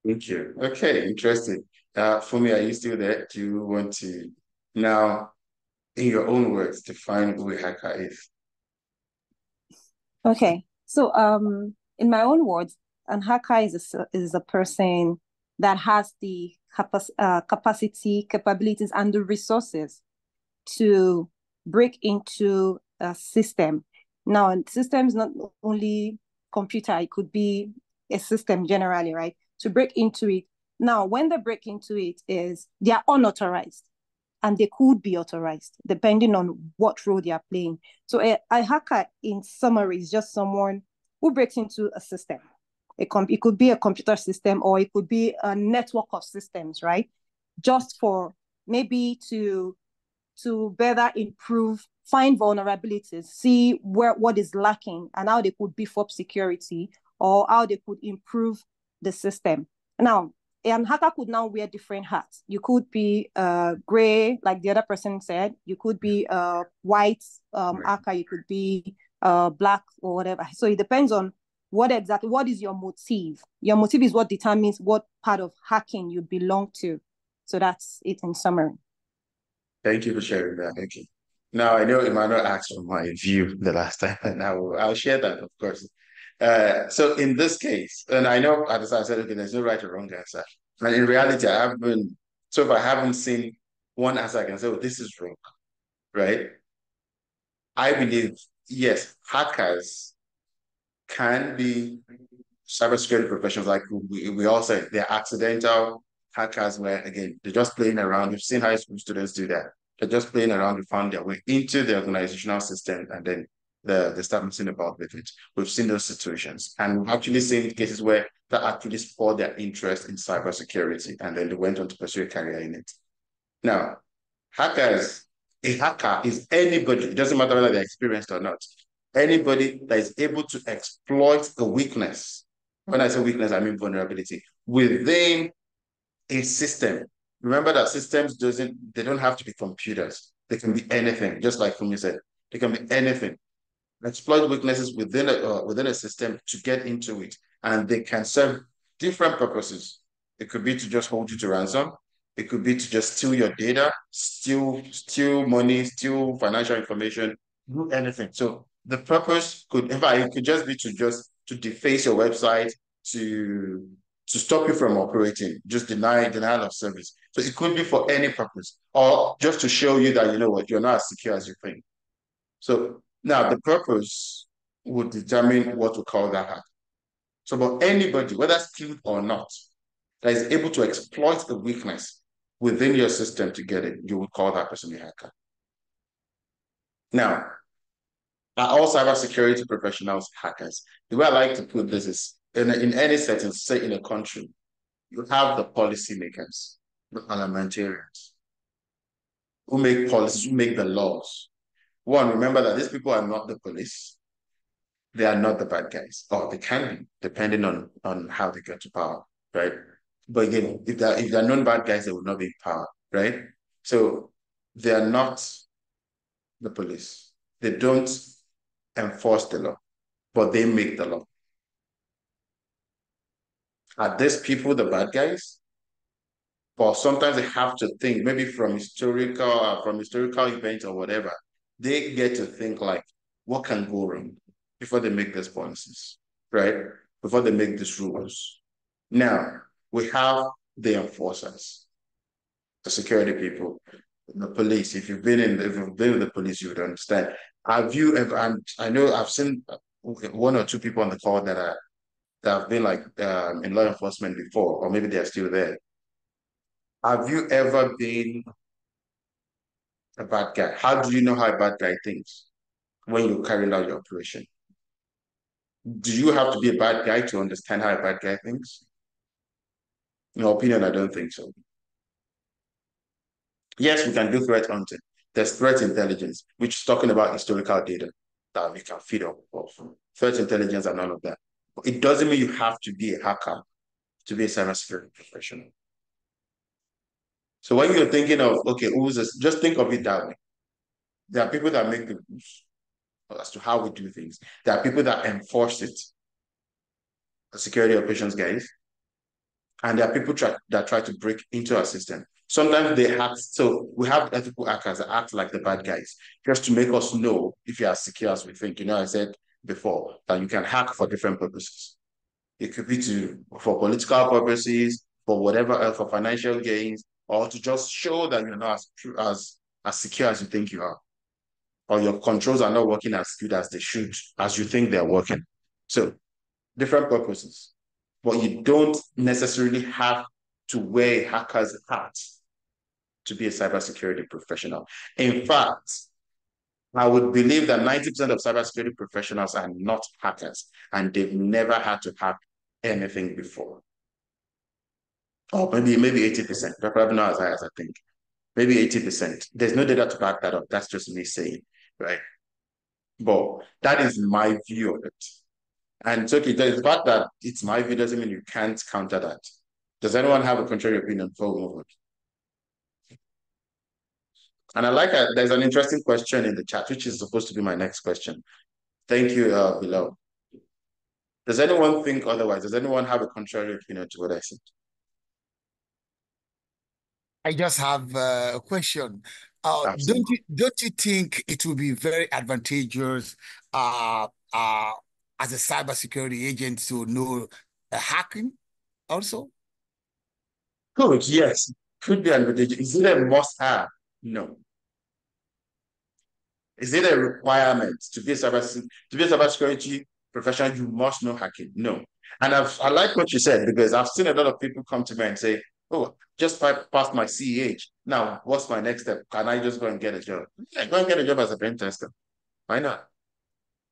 Thank you. Okay, interesting. Fumi, are you still there? Do you want to now, in your own words, define who a hacker is? Okay. So in my own words, an hacker is a person that has the capacity, capabilities, and the resources to break into a system. Now, a system is not only computer, it could be a system generally, right? To break into it. Now, when they break into it they are unauthorized and they could be authorized depending on what role they are playing. So a hacker, in summary, is just someone who breaks into a system. It could be a computer system or it could be a network of systems, right? Just for maybe to better improve, find vulnerabilities, see what is lacking and how they could beef up security or how they could improve the system. Now, a hacker could now wear different hats. You could be gray, like the other person said. You could be white hacker. You could be black or whatever. So it depends on what is your motive. Your motive is what determines what part of hacking you belong to. So that's it in summary. Thank you for sharing that. Thank you. Now, I know Emmanuel asked for my view the last time, and I'll share that, of course. So in this case, and I know as I said, okay, there's no right or wrong answer. And in reality, so if I haven't seen one answer, I can say, oh, this is wrong, right? I believe, yes, hackers can be cybersecurity professionals, like we all said, they're accidental hackers where, again, they're just playing around. We've seen high school students do that. They're just playing around to find their way into the organizational system and then they start messing about with it. We've seen those situations, and we've actually seen cases where that actually spurred their interest in cybersecurity, and then they went on to pursue a career in it. Now, a hacker is anybody, it doesn't matter whether they're experienced or not, anybody that is able to exploit a weakness. When I say weakness, I mean vulnerability within a system. Remember that systems they don't have to be computers. They can be anything, just like Fumi said. They can be anything. Exploit weaknesses within a system to get into it, and they can serve different purposes. It could be to just hold you to ransom. It could be to just steal your data, steal money, steal financial information, do anything. So the purpose could, in fact, it could just be to deface your website, to stop you from operating, just denial of service. So it could be for any purpose, or just to show you that, you know what, you're not as secure as you think. So now the purpose would determine what we call that hack. So, but anybody, whether skilled or not, that is able to exploit the weakness within your system to get it, you would call that person a hacker. Now, are all cybersecurity professionals hackers? The way I like to put this is, in any setting, say in a country, you have the policymakers, the parliamentarians, who make policies, who make the laws. One, remember that these people are not the police. They are not the bad guys, or they can be, depending on how they get to power, right? But again, if they're non bad guys, they will not be in power, right? So they are not the police. They don't enforce the law, but they make the law. Are these people the bad guys? Or sometimes they have to think, maybe from historical events or whatever, they get to think like, what can go wrong before they make these policies, right? Before they make these rules. Now, we have the enforcers, the security people, the police. If you've been with the police, you would understand. Have you ever, and I know I've seen one or two people on the call that have been like in law enforcement before, or maybe they're still there. Have you ever been a bad guy? How do you know how a bad guy thinks when you're carrying out your operation? Do you have to be a bad guy to understand how a bad guy thinks? In your opinion, I don't think so. Yes, we can do threat hunting. There's threat intelligence, which is talking about historical data that we can feed off of. Threat intelligence and all of that. But it doesn't mean you have to be a hacker to be a cybersecurity professional. So when you're thinking of, okay, who's this? Just think of it that way. There are people that make the rules as to how we do things. There are people that enforce it, the security operations guys, and there are people that try to break into our system. Sometimes they act, so we have ethical hackers that act like the bad guys, just to make us know if you are secure as we think. You know, I said before that you can hack for different purposes. It could be for political purposes, for whatever else, for financial gains, or to just show that you're not as secure as you think you are, or your controls are not working as good as they should, as you think they're working. So different purposes, but you don't necessarily have to wear a hacker's hat to be a cybersecurity professional. In fact, I would believe that 90% of cybersecurity professionals are not hackers, and they've never had to hack anything before. Or maybe 80%, but probably not as high as I think. Maybe 80%. There's no data to back that up. That's just me saying, right? But that is my view of it. And it's okay, the fact that it's my view doesn't mean you can't counter that. Does anyone have a contrary opinion before we move on? And I like that there's an interesting question in the chat, which is supposed to be my next question. Thank you, below. Does anyone think otherwise? Does anyone have a contrary opinion to what I said? I just have a question. Don't you think it will be very advantageous as a cybersecurity agent to know hacking also? Good, yes. Could be advantageous. Is it a must-have? No. Is it a requirement to be a cybersecurity professional? You must know hacking. No. And I like what you said, because I've seen a lot of people come to me and say, "Oh, just passed my CEH. Now, what's my next step? Can I just go and get a job?" Yeah, go and get a job as a pen tester. Why not?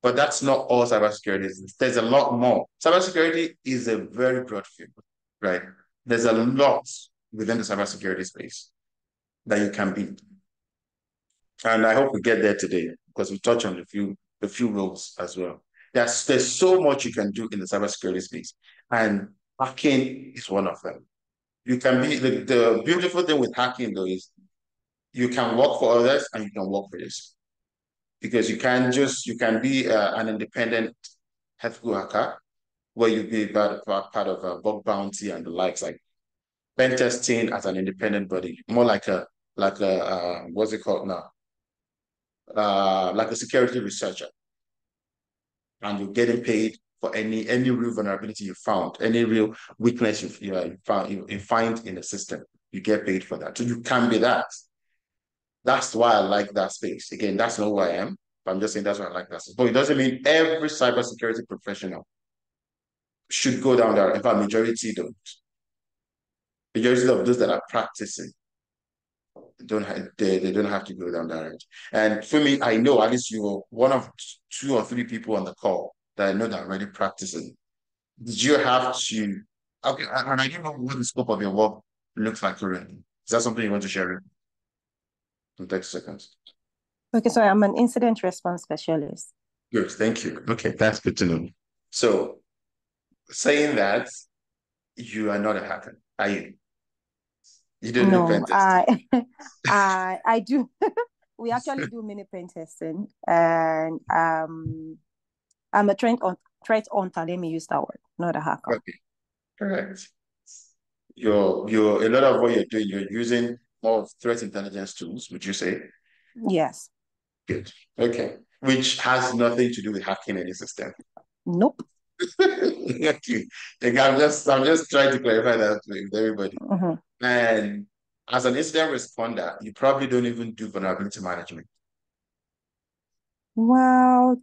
But that's not all cybersecurity is. There's a lot more. Cybersecurity is a very broad field, right? There's a lot within the cybersecurity space that you can be. And I hope we get there today because we touch on the few roles as well. There's so much you can do in the cybersecurity space, and hacking is one of them. You can be the beautiful thing with hacking though is you can work for others and you can work for yourself because you can be an independent ethical hacker where you be part of a bug bounty and the likes, like pen testing as an independent body, more like a what's it called now? Like a security researcher, and you're getting paid for any real vulnerability you found, any real weakness you find in the system, you get paid for that. So you can be that. That's why I like that space. Again, that's not who I am, but I'm just saying that's why I like that space. But it doesn't mean every cybersecurity professional should go down there. In fact, majority don't. Majority of those that are practicing they don't have to go down that route. And for me, I know at least you're one of 2 or 3 people on the call that I know that are already practicing. Did you have to? Okay, and I don't know what the scope of your work looks like currently. Is that something you want to share in 30 seconds? Okay, so I'm an incident response specialist. Good, thank you. Okay, that's good to know. So, saying that, you are not a hacker, are you? You don't do pen No, testing. I do. We actually do mini pen testing, and I'm a threat hunter. Let me use that word, not a hacker. Okay, correct. You're a lot of what you're doing, you're using more of threat intelligence tools, would you say? Yes. Good. Okay. Which has nothing to do with hacking any system. Nope. Okay. Like, I'm just trying to clarify that with everybody. And as an incident responder, you probably don't even do vulnerability management. Well,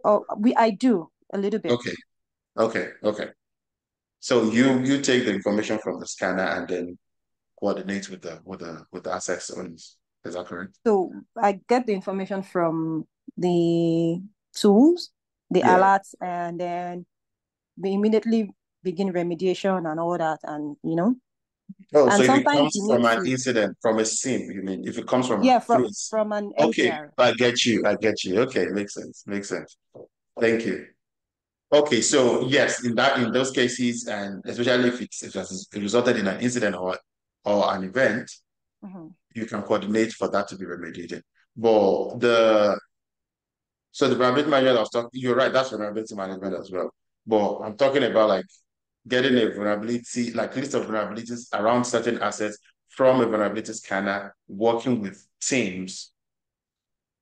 I do a little bit. Okay. So you take the information from the scanner and then coordinate with the access owners. Is that correct? So I get the information from the tools, the alerts, and then we immediately begin remediation and all that, and Oh, and so if it sometimes comes you need from an to, incident, from a SIM, you mean? If it comes from through from an okay, NTR. I get you. Okay, makes sense. Thank you. Okay, so yes, in those cases, and especially if it resulted in an incident or an event, you can coordinate for that to be remediated. But the vulnerability management I was talking, you're right, that's vulnerability management as well. But I'm talking about like getting a vulnerability, like list of vulnerabilities around certain assets from a vulnerability scanner, working with teams,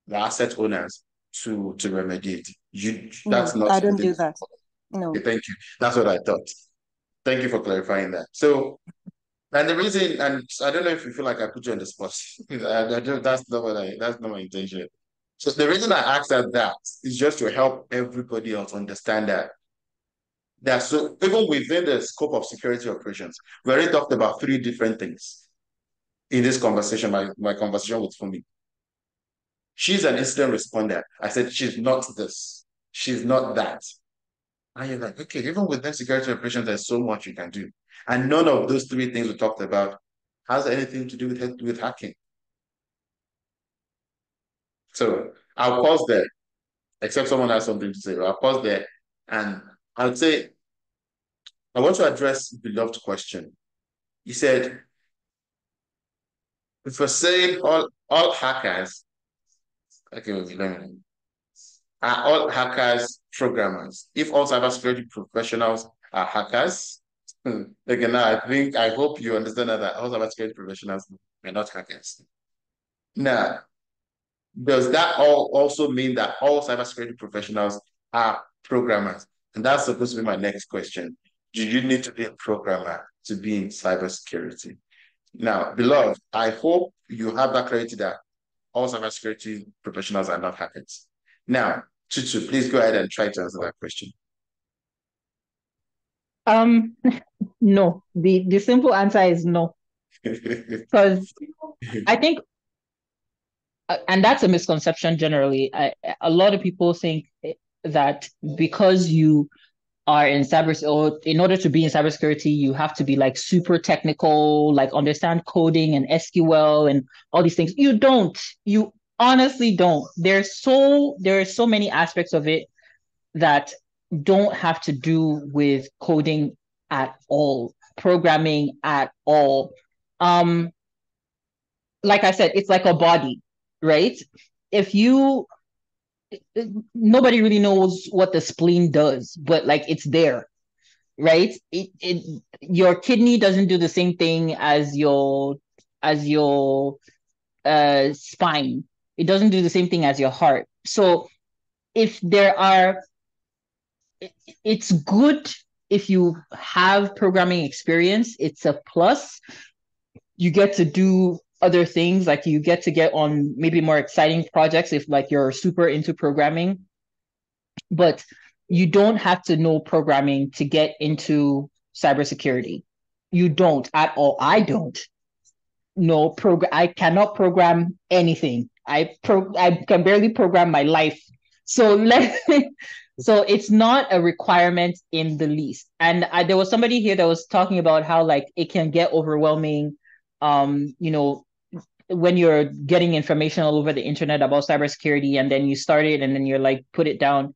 the asset owners to remediate. That's No, not I don't within. do that. No. Okay, thank you. That's what I thought. Thank you for clarifying that. So, and the reason, and I don't know if you feel like I put you on the spot. That's not my intention. So the reason I asked that is just to help everybody else understand that so even within the scope of security operations, we already talked about 3 different things in this conversation, my conversation with Fumi. She's an incident responder. I said she's not this. She's not that. And you're like, okay, even within security operations, there's so much you can do. And none of those 3 things we talked about has anything to do with hacking. So I'll pause there, except someone has something to say. I'll pause there. And I'll say, I want to address beloved question. You said, if we're saying all hackers, okay, let me, are all hackers programmers? If all cybersecurity professionals are hackers, again, I hope you understand that all cybersecurity professionals are not hackers. Now, does that also mean that all cybersecurity professionals are programmers? And that's supposed to be my next question. Do you need to be a programmer to be in cybersecurity? Now, beloved, I hope you have that clarity that all cybersecurity professionals are not hackers. Now, Tutu, please go ahead and try to answer that question. No. The simple answer is no. Because I think and that's a misconception generally. A lot of people think that because you are in or in order to be in cybersecurity, you have to be like super technical, like understand coding and SQL and all these things. You don't. You honestly don't. There are so many aspects of it that don't have to do with coding at all, programming at all. Like I said, it's like a body, right? If you Nobody really knows what the spleen does, but like it's there, right? Your kidney doesn't do the same thing as your spine. It doesn't do the same thing as your heart. So if there are it's good if you have programming experience. It's a plus. You get to do other things, like you get on maybe more exciting projects if like you're super into programming, but you don't have to know programming to get into cybersecurity. You don't at all. I don't know program. I cannot program anything. I can barely program my life. So so it's not a requirement in the least. And there was somebody here that was talking about how like it can get overwhelming. You know, when you're getting information all over the internet about cybersecurity, and then you start it, and then you're like, put it down.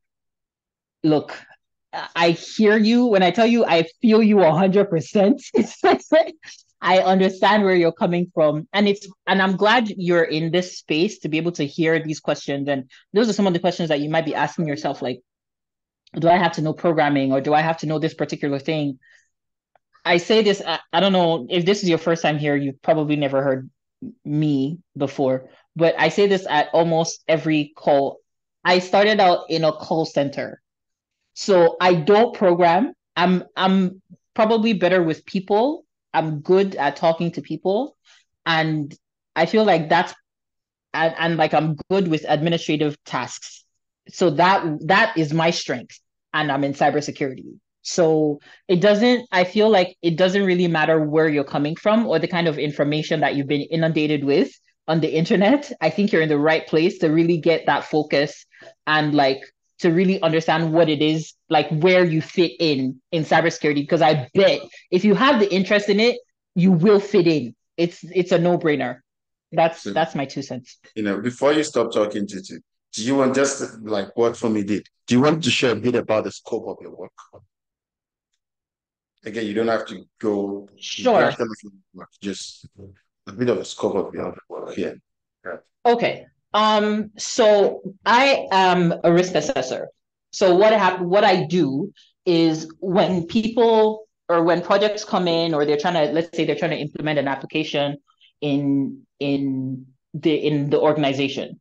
Look, I hear you when I tell you I feel you 100%. I understand where you're coming from, and I'm glad you're in this space to be able to hear these questions. And those are some of the questions that you might be asking yourself, like, do I have to know programming, or do I have to know this particular thing? I say this, I don't know if this is your first time here, you've probably never heard me before, but I say this at almost every call. I started out in a call center. So I don't program. I'm probably better with people. I'm good at talking to people. And I feel like and like I'm good with administrative tasks. So that is my strength. And I'm in cybersecurity. So I feel like it doesn't really matter where you're coming from or the kind of information that you've been inundated with on the internet. I think you're in the right place to really get that focus and like to really understand what it is, like where you fit in cybersecurity. Because I bet if you have the interest in it, you will fit in. It's a no-brainer. That's my 2 cents. Before you stop talking, Titi, do you want just like what Fumi did? Do you want to share a bit about the scope of your work? Again, you don't have to go. Sure. Just a bit of the scope of your work here. Yeah. Okay. So I am a risk assessor. So what I do is when people or when projects come in, or let's say they're trying to implement an application in the organization.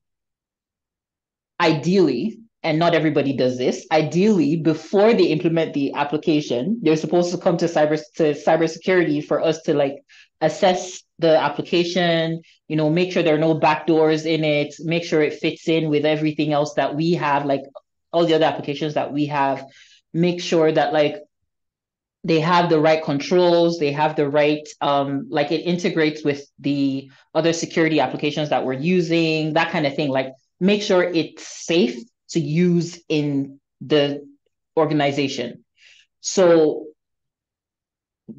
Ideally, and not everybody does this, ideally, before they implement the application, they're supposed to come to cybersecurity for us to like assess the application, make sure there are no backdoors in it, make sure it fits in with everything else that we have, like all the other applications that we have, make sure that like they have the right controls, they have the right, like it integrates with the other security applications that we're using, that kind of thing. Like make sure it's safe to use in the organization. So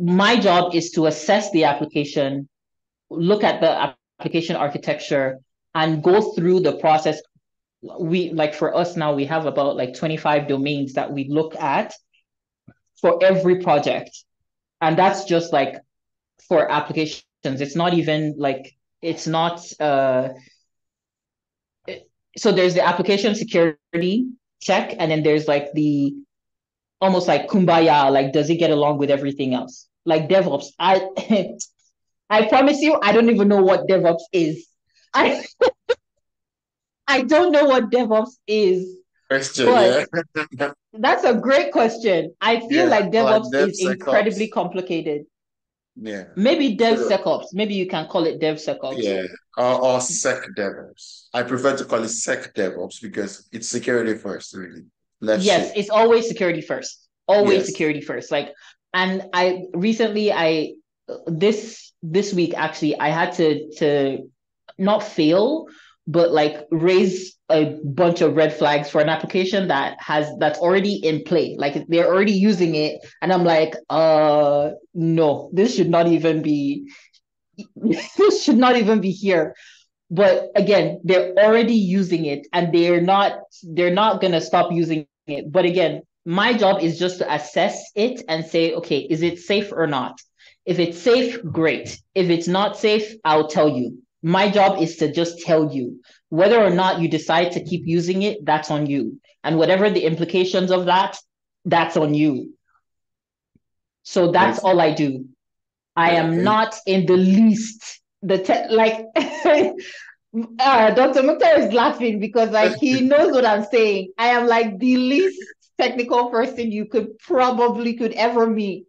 my job is to assess the application, look at the application architecture, and go through the process. For us now, we have about like 25 domains that we look at for every project. And that's just like for applications. It's not even like, it's not, so there's the application security check, and then there's like the almost like kumbaya, like does it get along with everything else? Like DevOps, I promise you, I don't even know what DevOps is. I don't know what DevOps is. Question, but yeah. That's a great question. I feel like DevOps is DevSecOps. incredibly complicated. Yeah. Maybe DevSecOps. Maybe you can call it DevSecOps. Yeah. Or SecDevOps. I prefer to call it SecDevOps because it's security first, really. Yes, it's always security first. Always Yes. security first. Like, and I recently, this week actually, I had to not fail, but like raise a bunch of red flags for an application that's already in play. Like they're already using it. And I'm like, no, this should not even be this should not even be here. But again, they're already using it and they're not gonna stop using it. But again, my job is just to assess it and say, okay, is it safe or not? If it's safe, great. If it's not safe, I'll tell you. My job is to just tell you. Whether or not you decide to keep using it, that's on you. And whatever the implications of that, that's on you. So that's all I do. I am not in the least Dr. Mukhtar is laughing because like he knows what I'm saying. I am like the least technical person you could ever meet.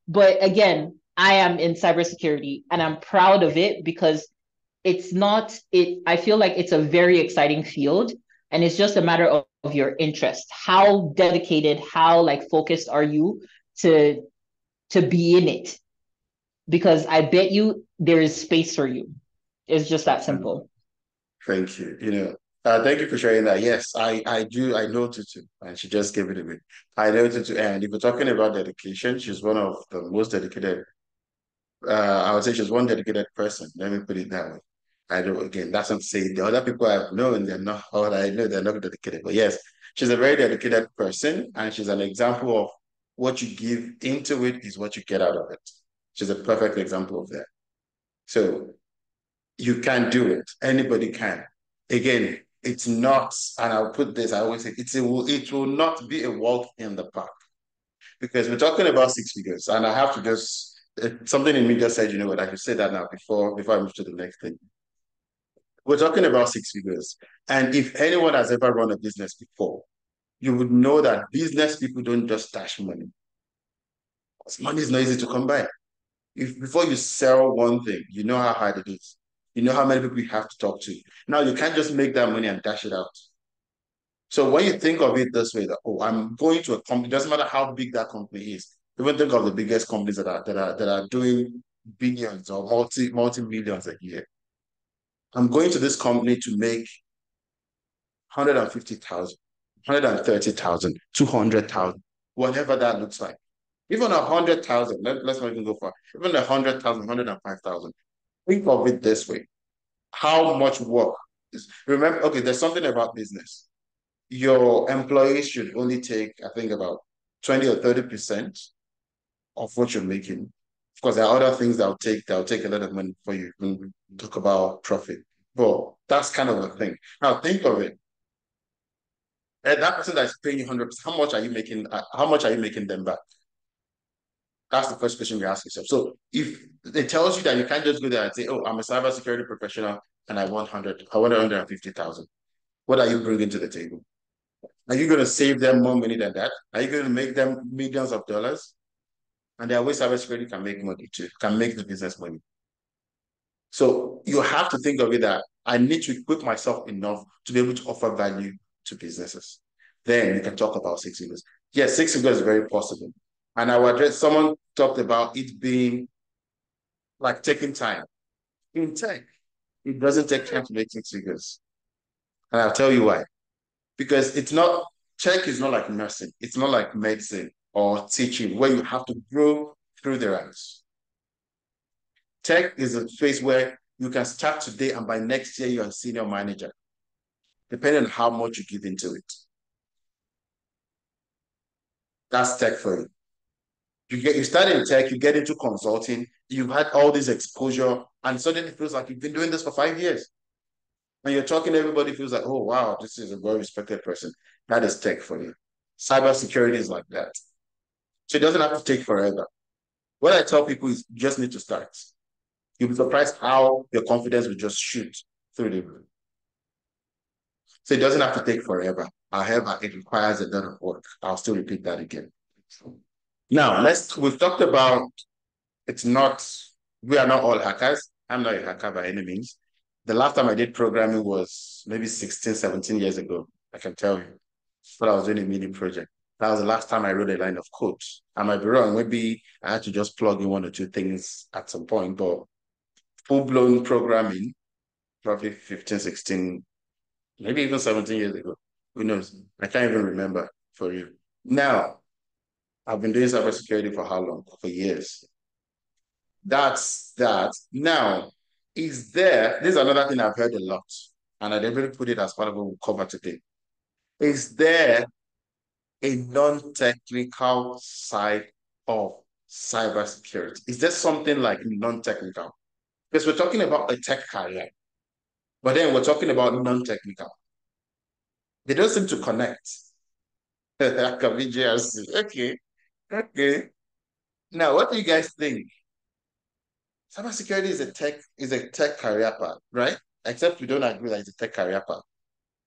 But again, I am in cybersecurity and I'm proud of it because I feel like it's a very exciting field and it's just a matter of your interest. How dedicated, how like focused are you to be in it? Because I bet you there is space for you. It's just that simple. Thank you. Thank you for sharing that. Yes, I do. I know Tutu, and she just gave it away. I know Tutu, and if we're talking about dedication, she's one of the most dedicated. I would say she's one dedicated person. Let me put it that way. I know, again, that's what I'm saying. The other people I've known, they're not, or I know they're not dedicated. But yes, she's a very dedicated person, and she's an example of what you give into it is what you get out of it. She's a perfect example of that. So you can do it. Anybody can. Again, it's not, and I'll put this, I always say, it will not be a walk in the park because we're talking about six figures. And I have to just, something in me just said, you know what, I should say that now before I move to the next thing. We're talking about six figures. And if anyone has ever run a business before, you would know that business people don't just stash money. Money is not easy to come by. Before you sell one thing, you know how hard it is. You know how many people you have to talk to. Now you can't just make that money and dash it out. So when you think of it this way, that I'm going to a company, doesn't matter how big that company is. Even think of the biggest companies that are doing billions or multi millions a year. I'm going to this company to make 150,000, 130,000, 200,000, whatever that looks like. Even 100,000, let's not even go far. Even 100,000, 105,000. Think of it this way. How much work is, remember, okay, there's something about business. Your employees should only take, I think, about 20 or 30% of what you're making. Of course, there are other things that'll take a lot of money for you when we talk about profit. But that's kind of a thing. Now think of it. And that person that's paying you 100%, how much are you making? How much are you making them back? That's the first question you ask yourself. So if it tells you that you can't just go there and say, "Oh, I'm a cybersecurity professional and I want 150,000," what are you bringing to the table? Are you going to save them more money than that? Are you going to make them millions of dollars? And there are ways cybersecurity can make money too, can make the business money. So you have to think of it that I need to equip myself enough to be able to offer value to businesses. Then you can talk about six figures. Yes, six figures is very possible. And I will address, someone talked about it being like taking time. In tech, it doesn't take time to make six figures. And I'll tell you why. Because tech is not like nursing. It's not like medicine or teaching where you have to grow through the ranks. Tech is a space where you can start today and by next year you're a senior manager, depending on how much you give into it. That's tech for you. You start in tech, you get into consulting, you've had all this exposure, and suddenly it feels like you've been doing this for 5 years. And you're talking, everybody feels like, oh, wow, this is a well-respected person. That is tech for you. Cybersecurity is like that. So it doesn't have to take forever. What I tell people is you just need to start. You'll be surprised how your confidence will just shoot through the roof. So it doesn't have to take forever. However, it requires a lot of work. I'll still repeat that again. Now, we've talked about we are not all hackers. I'm not a hacker by any means. The last time I did programming was maybe 16, 17 years ago, I can tell you. But I was doing a mini project. That was the last time I wrote a line of code. I might be wrong. Maybe I had to just plug in one or two things at some point, but full-blown programming, probably 15, 16, maybe even 17 years ago. Who knows? I can't even remember for you. Now, I've been doing cybersecurity for how long? For years. That's that. Now, is there, this is another thing I've heard a lot, and I deliberately put it as part of what we'll cover today. Is there a non-technical side of cybersecurity? Is there something like non-technical? Because we're talking about a tech career, but then we're talking about non-technical. They don't seem to connect. Okay, okay. Now, what do you guys think? Cybersecurity is a tech career path, right? Except we don't agree that it's a tech career path.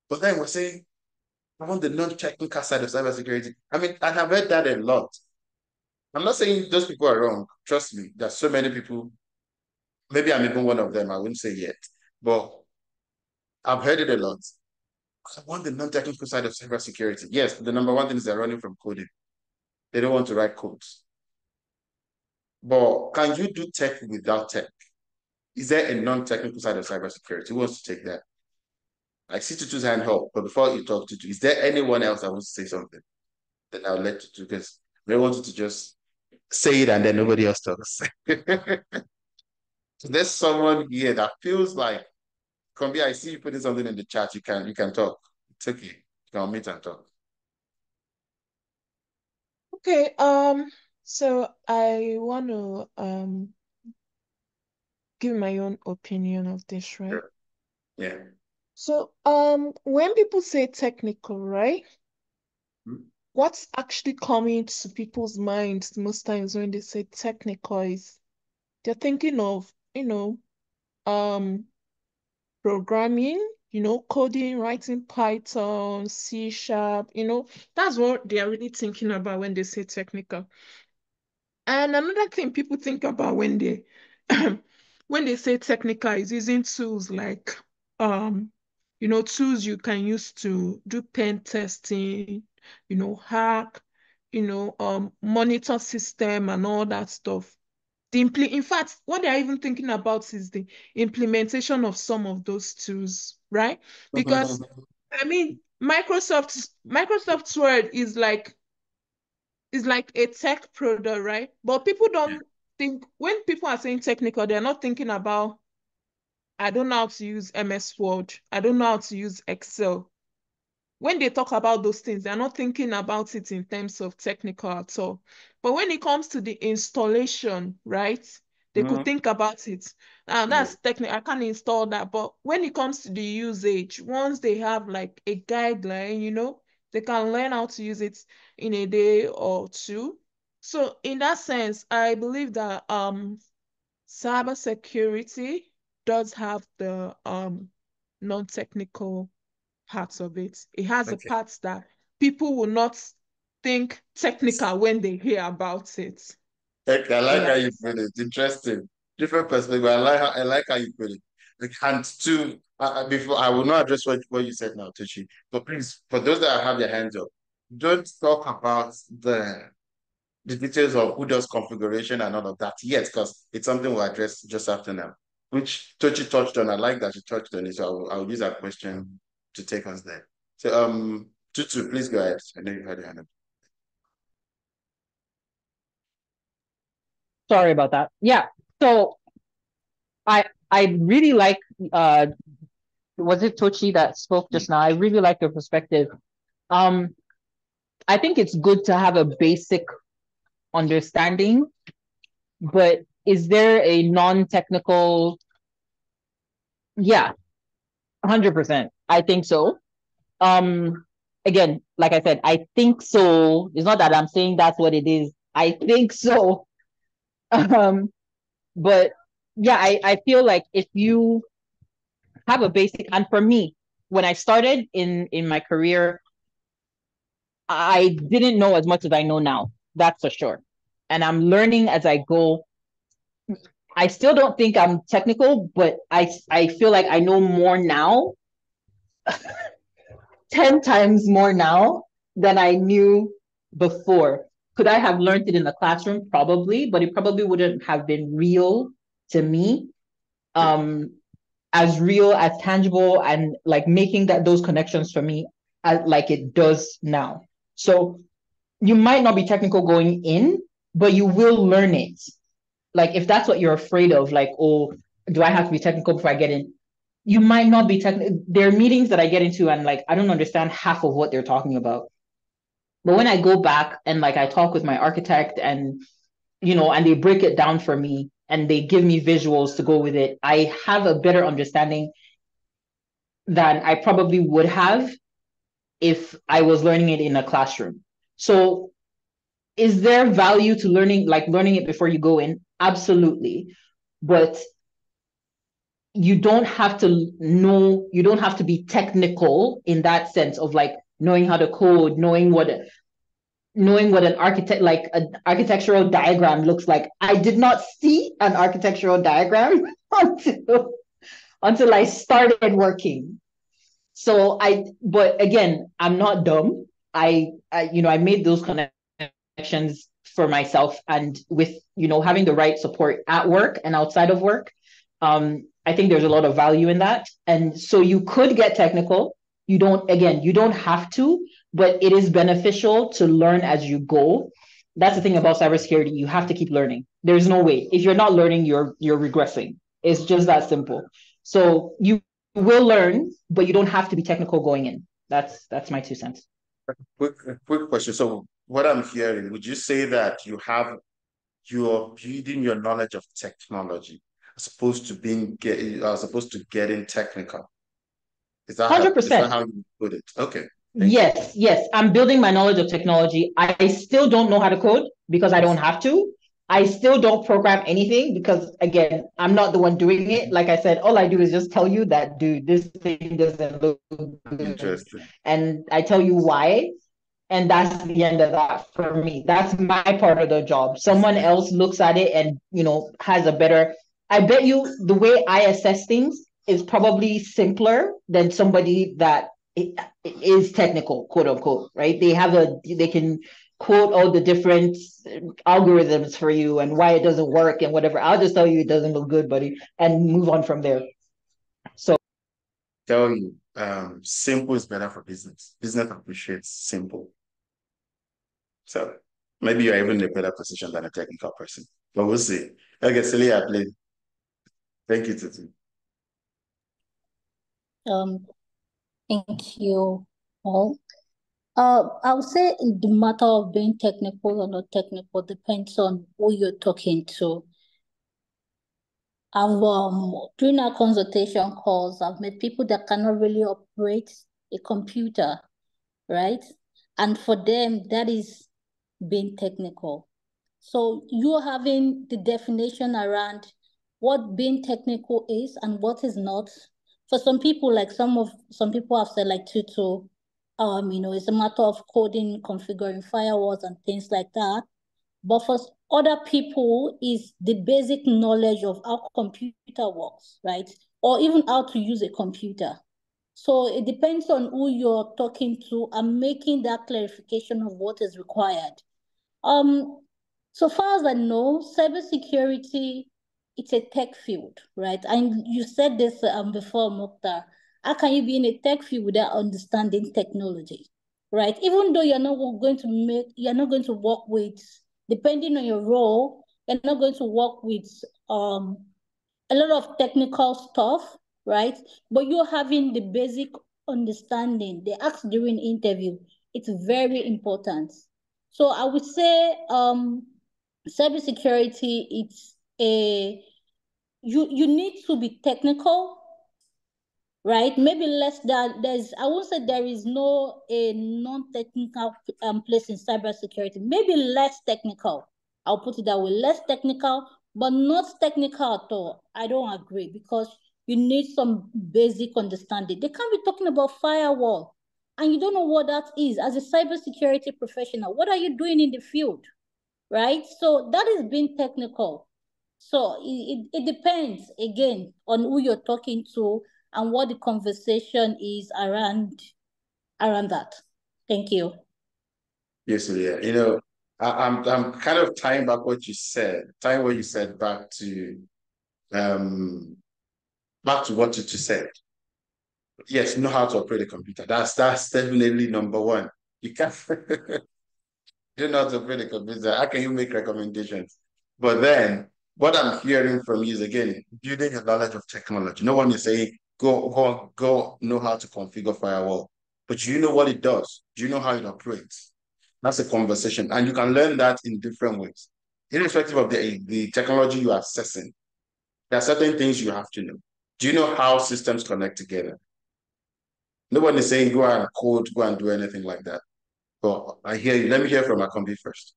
But then we're saying, I want the non-technical side of cybersecurity. I mean, and I've heard that a lot. I'm not saying those people are wrong. Trust me, there's so many people. Maybe I'm even one of them. I wouldn't say yet, but I've heard it a lot. I want the non-technical side of cybersecurity. Yes, the number one thing is they're running from coding. They don't want to write codes. But can you do tech without tech? Is there a non-technical side of cybersecurity? Who wants to take that? I see Tutu's hand up, but before you talk, Tutu, is there anyone else that wants to say something? Then I'll let Tutu, because they wanted to just say it and then nobody else talks. So there's someone here that feels like, Kombi, I see you putting something in the chat. You can talk. It's okay. You can meet and talk. Okay, so I want to give my own opinion of this, right? Sure. Yeah. So, when people say technical, right? What's actually coming to people's minds most times when they say technical is they're thinking of, programming, coding, writing Python, C sharp, that's what they're really thinking about when they say technical. And another thing people think about when they when they say technical is using tools like tools you can use to do pen testing, hack, monitor system and all that stuff. In fact, what they're even thinking about is the implementation of some of those tools, right? Because I mean, Microsoft Word is like a tech product, right? But people don't think when people are saying technical, they're not thinking about I don't know how to use MS Word. I don't know how to use Excel. When they talk about those things, they're not thinking about it in terms of technical at all. But when it comes to the installation, right? They could think about it. Now that's technical. I can't install that. But when it comes to the usage, once they have like a guideline, they can learn how to use it in a day or two. So in that sense, I believe that cybersecurity does have the non-technical parts of it. It has a part that people will not think technical when they hear about it. Okay, I like how Yeah. you put it. Interesting. Different perspective. I like how you put it. Like, and to before I will not address what you said now, Tucci. But please, for those that have their hands up, don't talk about the details of who does configuration and all of that yet, because it's something we'll address just after now. Which Tochi touched on. I like that she touched on it, so I'll use that question to take us there. So Tutu, please go ahead. I know you've had your hand up. Sorry about that. Yeah. So I really like was it Tochi that spoke just now? I really like your perspective. I think it's good to have a basic understanding, but is there a non-technical? Yeah, 100%. I think so. Again, like I said, I think so. It's not that I'm saying that's what it is. I think so. But yeah, I feel like if you have a basic, and for me, when I started in my career, I didn't know as much as I know now. That's for sure. And I'm learning as I go. I still don't think I'm technical, but I feel like I know more now, 10 times more now than I knew before. Could I have learned it in the classroom? Probably, but it probably wouldn't have been real to me. as real, as tangible, and like making those connections for me as like it does now. So you might not be technical going in, but you will learn it. Like if that's what you're afraid of, like, oh, do I have to be technical before I get in? You might not be technical. There are meetings that I get into and like I don't understand half of what they're talking about. But when I go back and like I talk with my architect and and they break it down for me and they give me visuals to go with it, I have a better understanding than I probably would have if I was learning it in a classroom. So is there value to learning it before you go in? Absolutely. But you don't have to know, you don't have to be technical in that sense of like knowing how to code, knowing what an architectural diagram looks like. I did not see an architectural diagram until I started working. So but again, I'm not dumb. I made those connections for myself, and with having the right support at work and outside of work, I think there's a lot of value in that. And so you could get technical. You don't have to, but it is beneficial to learn as you go. That's the thing about cybersecurity. You have to keep learning. There's no way. If you're not learning, you're regressing. It's just that simple. So you will learn, but you don't have to be technical going in. That's my 2 cents. Quick question. So what I'm hearing, would you say that you're building your knowledge of technology as opposed to getting technical? Is that how 100%. you put it? Okay. Thank you. Yes. I'm building my knowledge of technology. I still don't know how to code because I don't have to. I still don't program anything because, again, I'm not the one doing it. Like I said, all I do is just tell you that, dude, this thing doesn't look good. Interesting. And I tell you why. And that's the end of that for me. That's my part of the job. Someone else looks at it and, has a better, I bet you the way I assess things is probably simpler than somebody that is technical, quote unquote, right? They can quote all the different algorithms for you and why it doesn't work and whatever. I'll just tell you it doesn't look good, buddy, and move on from there. So tell you, simple is better for business. Business appreciates simple. So maybe you're even in a better position than a technical person. But we'll see. Okay, Celia, please. Thank you, Titi. Thank you all. I would say the matter of being technical or not technical depends on who you're talking to. During our consultation calls, I've met people that cannot really operate a computer, right? And for them, that is being technical. So you're having the definition around what being technical is and what is not. For some people, like some people have said, like Tutu, it's a matter of coding, configuring firewalls and things like that. But for other people, is the basic knowledge of how computer works, right? Or even how to use a computer. So it depends on who you're talking to and making that clarification of what is required. So far as I know, cybersecurity, it's a tech field, right? And you said this before, Mukhtar. How can you be in a tech field without understanding technology, right? Even though you're not going to work with, depending on your role, you're not going to work with a lot of technical stuff, right? But you're having the basic understanding. They ask during interview. It's very important. So I would say cybersecurity, it's you need to be technical, right? Maybe less than I won't say there is no a non-technical place in cybersecurity. Maybe less technical. I'll put it that way, less technical, but not technical at all. I don't agree because you need some basic understanding. They can't be talking about firewall and you don't know what that is. As a cybersecurity professional, what are you doing in the field, right? So that is being technical. So it depends, again, on who you're talking to and what the conversation is around that. Thank you. Yes, yeah. I'm kind of tying back what you said, back to back to what you just said. Yes, know how to operate a computer. That's definitely number one. You can't you know how to operate a computer. How can you make recommendations? But then what I'm hearing from you is again building a knowledge of technology. No one is saying go know how to configure firewall. But do you know what it does? Do you know how it operates? That's a conversation. And you can learn that in different ways. Irrespective of the technology you are accessing, there are certain things you have to know. Do you know how systems connect together? No one is saying go and code, go and do anything like that. But I hear you. Let me hear from Akombi first.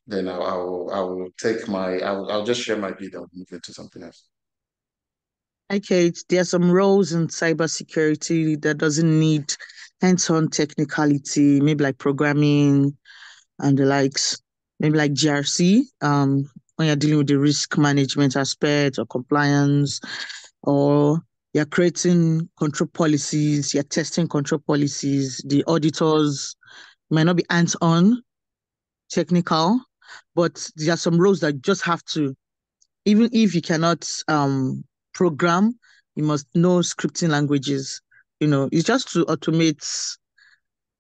Then I will take I'll just share my view and move into something else. Okay, there are some roles in cybersecurity that doesn't need hands-on technicality, maybe like programming and the likes, maybe like GRC, when you're dealing with the risk management aspect or compliance, or you're creating control policies, you're testing control policies, the auditors might not be hands-on technical, but there are some roles that just have to, even if you cannot program, you must know scripting languages. It's just to automate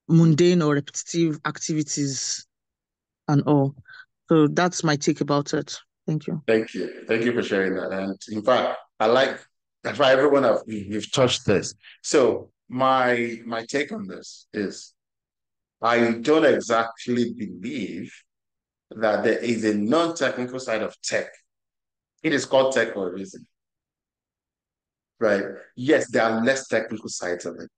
mundane or repetitive activities and all. So that's my take about it. Thank you. Thank you. Thank you for sharing that. And in fact, that's why everyone we've touched this. So my take on this is I don't exactly believe that there is a non-technical side of tech. It is called tech for a reason, right? Yes, there are less technical sides of it,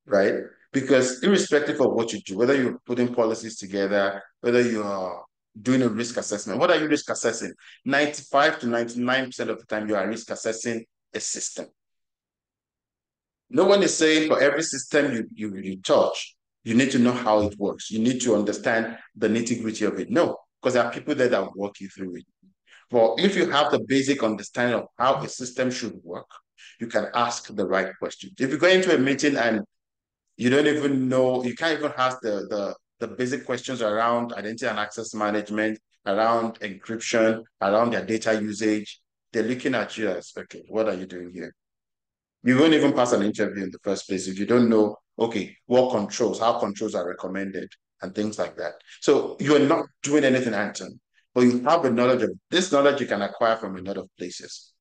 right? Because irrespective of what you do, whether you're putting policies together, whether you are doing a risk assessment, what are you risk assessing? 95 to 99% of the time, you are risk assessing a system. No one is saying for every system you touch, you need to know how it works. You need to understand the nitty-gritty of it. No, because there are people there that will walk you through it. But if you have the basic understanding of how a system should work, you can ask the right questions. If you go into a meeting and you don't even know, you can't even ask the basic questions around identity and access management, around encryption, around their data usage, they're looking at you as, okay, what are you doing here? You won't even pass an interview in the first place if you don't know, okay, how controls are recommended and things like that. So you're not doing anything hands-on, but you have a knowledge of this knowledge you can acquire from a lot of places,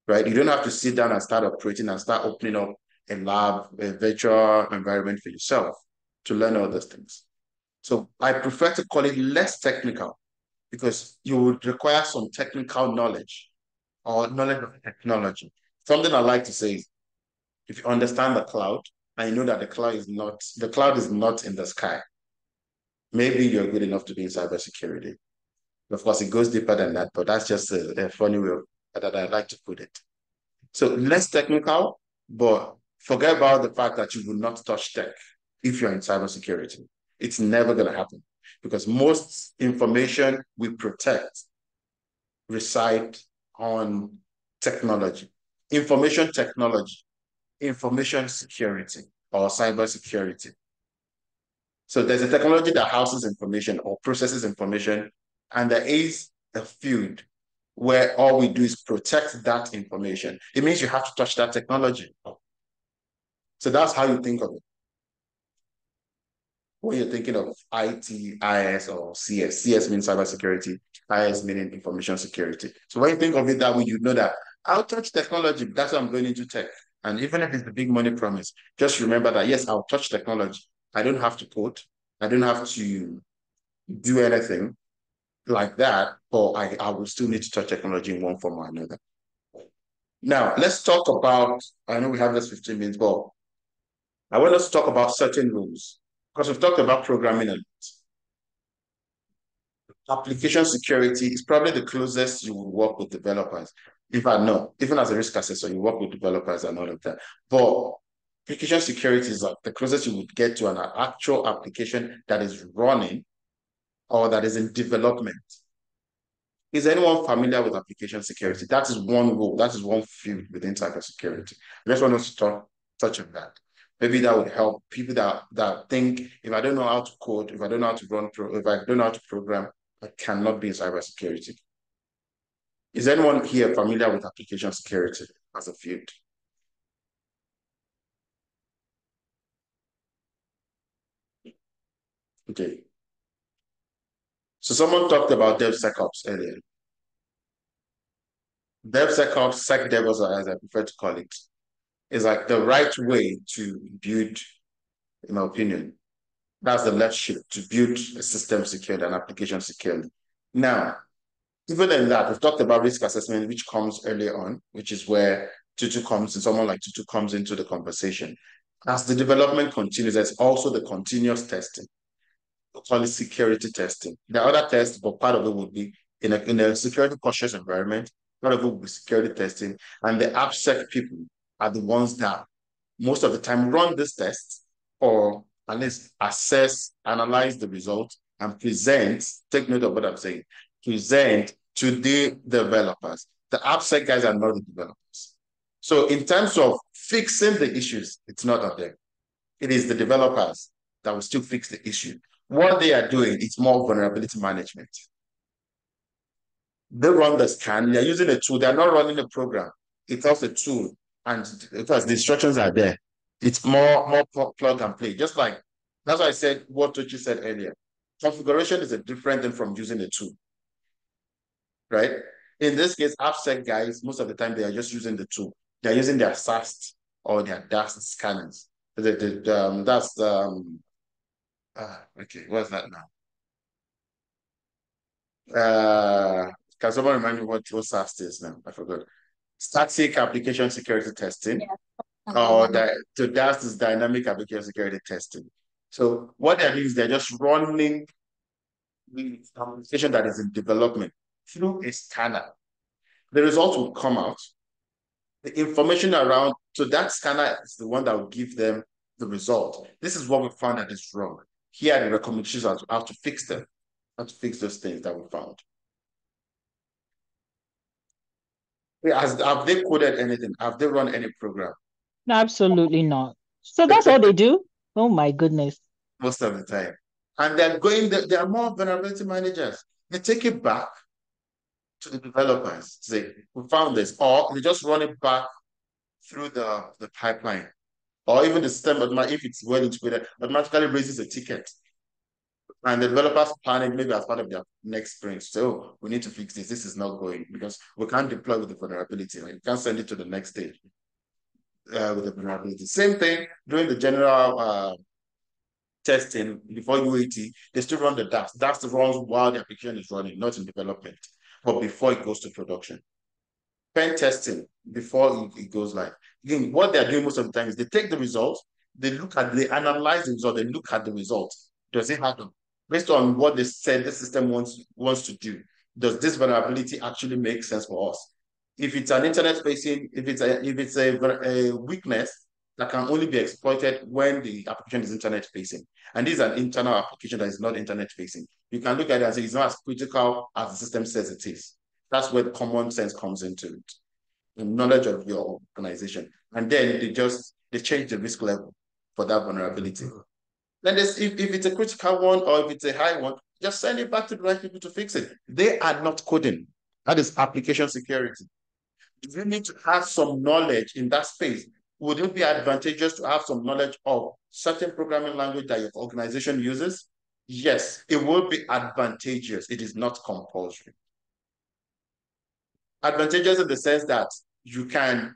right? You don't have to sit down and start operating and start opening up a lab, a virtual environment for yourself to learn all those things. So I prefer to call it less technical because you would require some technical knowledge or knowledge of technology. Something I like to say is if you understand the cloud and you know that the cloud is not in the sky, maybe you're good enough to be in cybersecurity. Of course, it goes deeper than that, but that's just a funny way that I like to put it. So less technical, but forget about the fact that you will not touch tech if you're in cybersecurity. It's never going to happen because most information we protect reside on technology, information technology, information security, or cybersecurity. So there's a technology that houses information or processes information, and there is a field where all we do is protect that information. It means you have to touch that technology. So that's how you think of it. When you're thinking of IT, IS, or CS, CS means cybersecurity, IS meaning information security. So when you think of it that way, you know that I'll touch technology. That's why I'm going into tech. And even if it's the big money promise, just remember that, yes, I'll touch technology. I don't have to code. I don't have to do anything like that, but I will still need to touch technology in one form or another. Now, let's talk about, I know we have this 15 minutes, but I want us to talk about certain rules because we've talked about programming a lot. Application security is probably the closest you will work with developers. In fact, no, even as a risk assessor, you work with developers and all of that. But application security is like the closest you would get to an actual application that is running or that is in development. Is anyone familiar with application security? That is one role, that is one field within cybersecurity. I just want us to touch on that. Maybe that would help people that think, if I don't know how to code, if I don't know how to if I don't know how to program, I cannot be in cybersecurity. Is anyone here familiar with application security as a field? Okay. So someone talked about DevSecOps earlier. DevSecOps, SecDevOps, as I prefer to call it, is like the right way to build, in my opinion. That's the left shift to build a system securely, an application securely. Now, even in that, we've talked about risk assessment, which comes early on, which is where Tutu comes, and someone like Tutu comes into the conversation. As the development continues, there's also the continuous testing. We call it security testing. The other tests, but part of it would be in a security cautious environment, part of it would be security testing. And the AppSec people are the ones that most of the time run this test or at least assess, analyze the results, and present, take note of what I'm saying, present to the developers. The AppSec guys are not the developers. So in terms of fixing the issues, it's not on them. It is the developers that will still fix the issue. What they are doing is more vulnerability management. They run the scan, they're using a tool, they're not running a program. It's also a tool, and because the instructions are there, it's more plug and play. Just like, that's why I said what Tochi said earlier. Configuration is a different thing from using a tool, right? In this case, AppSec guys, most of the time, they are just using the tool. They're using their SAST or their DAST scanners. Okay, what's that now? Can someone remind me what SAST is now? I forgot. Static application security testing, or DAST is dynamic application security testing. So what that means, they're just running the application that is in development through a scanner. The results will come out. The information around, so that scanner is the one that will give them the result. This is what we found that is wrong. Here are the recommendations on how to fix them, how to fix those things that we found. Have they coded anything? Have they run any program? Absolutely not. So that's all they do? Oh my goodness. Most of the time. And they are more vulnerability managers. They take it back to the developers. Say, we found this. Or they just run it back through the pipeline. Or even the system, if it's well integrated, automatically raises a ticket. And the developers panic maybe as part of their next sprint. So we need to fix this. This is not going because we can't deploy with the vulnerability. Right? You can't send it to the next stage with the vulnerability. Same thing during the general testing before UAT, they still run the DAST. DAST runs while the application is running, not in development, but before it goes to production. Pen testing before it goes live. Again, what they're doing most of the time is they take the results, they analyze the result, they look at the results. Does it happen? Based on what they said the system wants to do, does this vulnerability actually make sense for us? If it's an internet facing, if it's a weakness that can only be exploited when the application is internet facing, and this is an internal application that is not internet facing, you can look at it and say it's not as critical as the system says it is. That's where common sense comes into it, the knowledge of your organization. And then they change the risk level for that vulnerability. Then if it's a critical one or if it's a high one, just send it back to the right people to fix it. They are not coding. That is application security. You need to have some knowledge in that space. Would it be advantageous to have some knowledge of certain programming language that your organization uses? Yes, it will be advantageous. It is not compulsory. Advantageous in the sense that you can,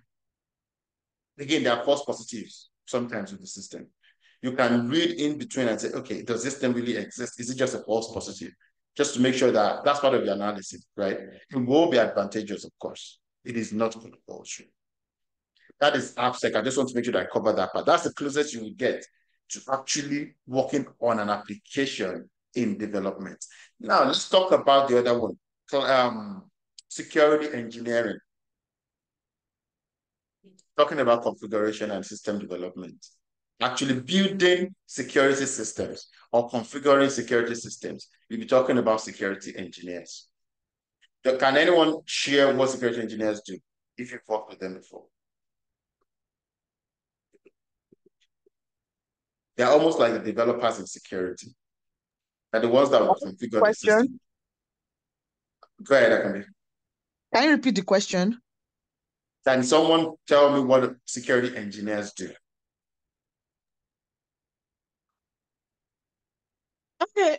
again, there are false positives sometimes with the system. You can read in between and say, okay, does this thing really exist? Is it just a false positive? Just to make sure that that's part of the analysis, right? It will be advantageous, of course. It is not compulsory. That is AppSec. I just want to make sure that I cover that part. That's the closest you will get to actually working on an application in development. Now, let's talk about the other one. So, security engineering. Talking about configuration and system development. Actually building security systems or configuring security systems. We'll be talking about security engineers. Can anyone share what security engineers do if you've worked with them before? They're almost like the developers in security. They're the ones that will configure the system. Go ahead, Akami. Can you repeat the question? Can someone tell me what security engineers do? Okay,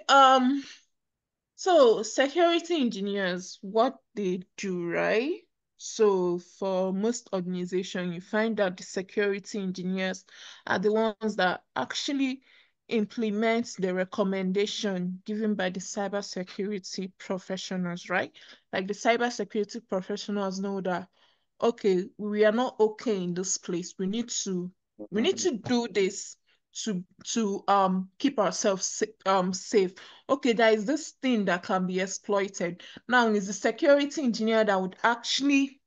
so security engineers, what they do, right? So for most organizations, you find that the security engineers are the ones that actually implement the recommendation given by the cybersecurity professionals, right? Like the cybersecurity professionals know that, okay, we are not okay in this place. We need to do this to keep ourselves safe. Okay, there is this thing that can be exploited. Now is the security engineer that would actually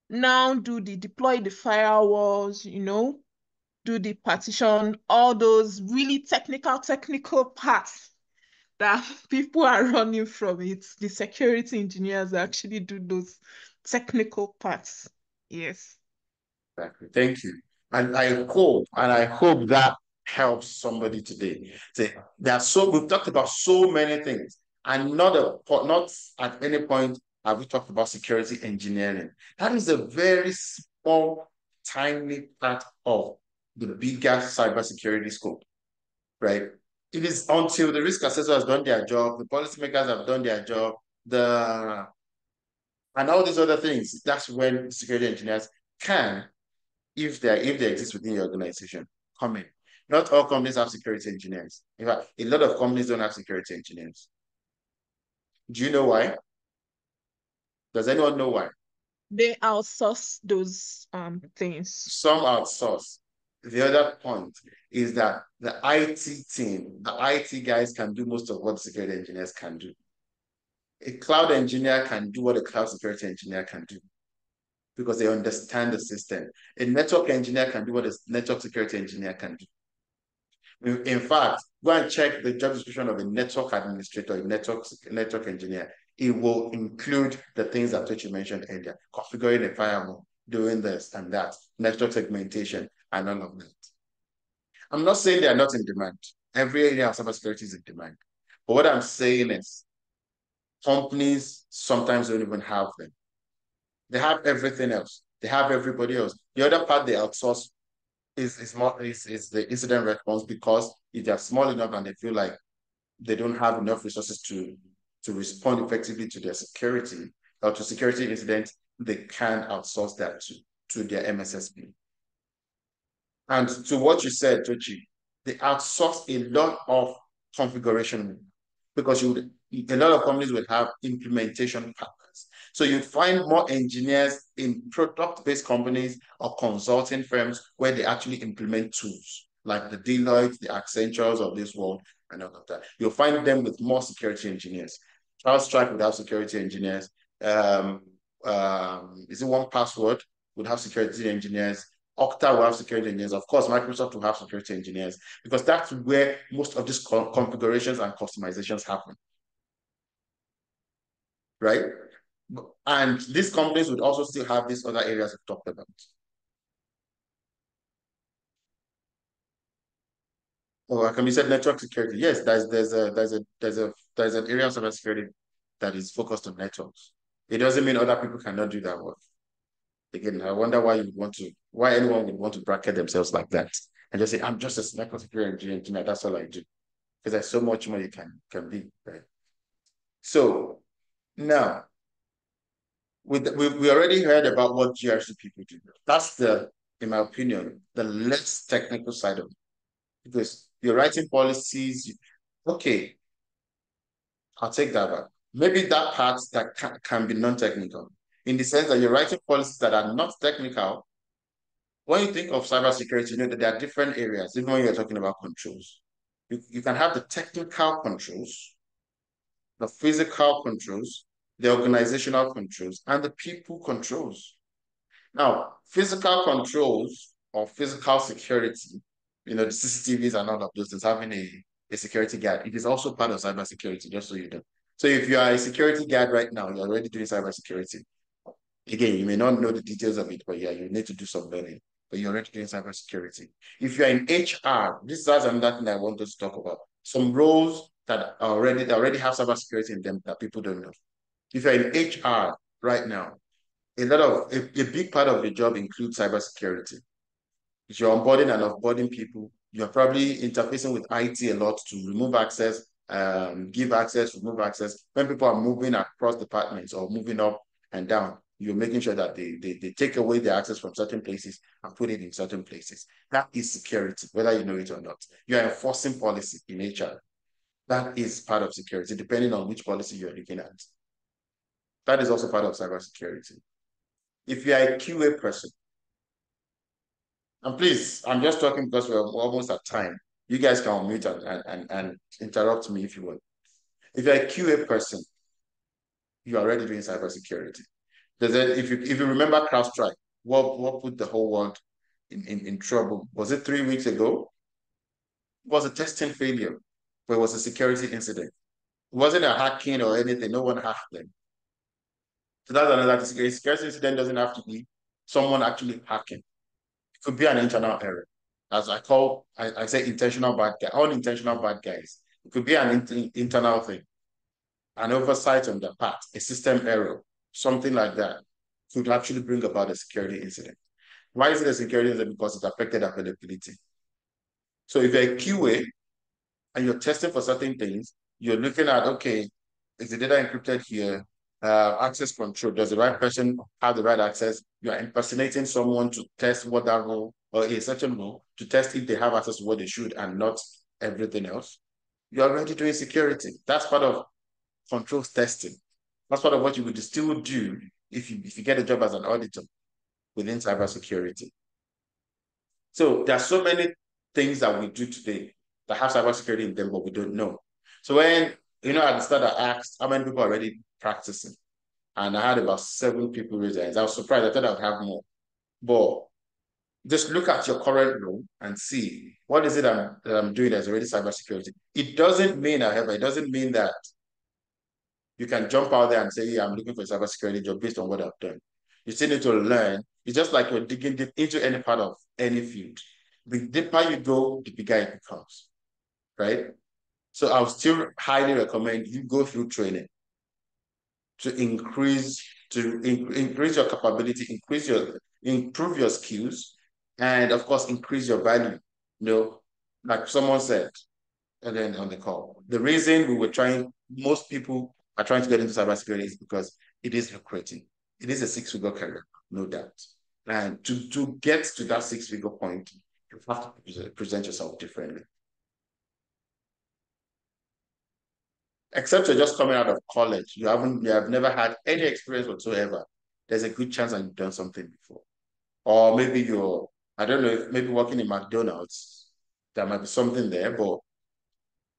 now deploy the firewalls, do the partition, all those really technical parts that people are running from it. The security engineers actually do those technical parts. Yes. Exactly. Thank you. And I hope that helps somebody today. Say we've talked about so many things, and not at any point have we talked about security engineering. That is a very small, tiny part of the bigger cybersecurity scope, right? It is until the risk assessor has done their job, the policymakers have done their job, and all these other things. That's when security engineers can, if they exist within your organization, come in. Not all companies have security engineers. In fact, a lot of companies don't have security engineers. Do you know why? Does anyone know why? They outsource those things. Some outsource. The other point is that the IT guys can do most of what security engineers can do. A cloud engineer can do what a cloud security engineer can do because they understand the system. A network engineer can do what a network security engineer can do. In fact, go and check the job description of a network administrator, a network engineer. It will include the things that Tochi mentioned earlier, configuring a firewall, doing this and that, network segmentation, and all of that. I'm not saying they are not in demand. Every area of cybersecurity is in demand. But what I'm saying is companies sometimes don't even have them. They have everything else. They have everybody else. The other part they outsource is the incident response, because if they're small enough and they feel like they don't have enough resources to respond effectively to their security or to security incidents, they can outsource that to their MSSP. And to what you said, Tochi, they outsource a lot of configuration because a lot of companies will have implementation partners. So you'd find more engineers in product-based companies or consulting firms where they actually implement tools like the Deloitte, the Accentures of this world, and all of that. You'll find them with more security engineers. CrowdStrike would have security engineers. Is it 1Password would have security engineers. Okta will have security engineers. Of course, Microsoft will have security engineers because that's where most of these configurations and customizations happen, right? And these companies would also still have these other areas we've talked about. Or like you said, network security. Yes, there's an area of cybersecurity that is focused on networks. It doesn't mean other people cannot do that work. Again, I wonder why anyone would want to bracket themselves like that and just say, I'm just a network security engineer, that's all I do. Because there's so much more you can be, right? So now, we already heard about what GRC people do. That's in my opinion, the less technical side of it. Because you're writing policies, okay, I'll take that back. Maybe that part that can be non-technical, in the sense that you're writing policies that are not technical. When you think of cybersecurity, you know that there are different areas, even when you're talking about controls. You can have the technical controls, the physical controls, the organizational controls, and the people controls. Now, physical controls or physical security, the CCTVs and all of those things, having a security guard, it is also part of cybersecurity, just so you know. So if you are a security guard right now, you're already doing cybersecurity. Again, you may not know the details of it, but yeah, you need to do some learning. But you're already doing cybersecurity. If you're in HR, this is another thing I want us to talk about. Some roles that already have cybersecurity in them that people don't know. If you're in HR right now, a big part of your job includes cybersecurity. If you're onboarding and offboarding people, you're probably interfacing with IT a lot to remove access, give access, remove access. When people are moving across departments or moving up and down, you're making sure that they take away the access from certain places and put it in certain places. That is security, whether you know it or not. You are enforcing policy in HR. That is part of security, depending on which policy you're looking at. That is also part of cybersecurity. If you are a QA person, and please, I'm just talking because we're almost at time. You guys can unmute and interrupt me if you want. If you're a QA person, you're already doing cybersecurity. If you remember CrowdStrike, what put the whole world in trouble? Was it 3 weeks ago? It was a testing failure, but it was a security incident. It wasn't a hacking or anything. No one hacked them. So that's another security. Security incident doesn't have to be someone actually hacking. It could be an internal error. As I say intentional bad guy, unintentional bad guys. It could be an internal thing, an oversight on their part, a system error, something like that could actually bring about a security incident. Why is it a security incident? Because it affected availability. So if you're a QA and you're testing for certain things, you're looking at, okay, is the data encrypted here? Access control, does the right person have the right access? You're impersonating someone to test what that role or a certain role to test if they have access to what they should and not everything else. You're already doing security. That's part of controls testing. That's part of what you would still do if you get a job as an auditor within cybersecurity. So there are so many things that we do today that have cybersecurity in them, but we don't know. So when, at the start I asked how many people are already practicing, and I had about 7 people raise their hands. I was surprised. I thought I would have more. But just look at your current role and see what is it that I'm doing that's already cybersecurity. It doesn't mean, however, it doesn't mean that you can jump out there and say, yeah, I'm looking for a cybersecurity job based on what I've done. You still need to learn. It's just like you're digging deep into any part of any field. The deeper you go, the bigger it becomes, right? So I'll still highly recommend you go through training to increase your capability, improve your skills, and of course increase your value. Like someone said, and then on the call, the reason most people are trying to get into cybersecurity is because it is lucrative. It is a 6-figure career, no doubt. And to get to that 6-figure point, you have to present yourself differently. Except you're just coming out of college, you have never had any experience whatsoever. There's a good chance that you've done something before. Or maybe I don't know, maybe working in McDonald's, there might be something there, but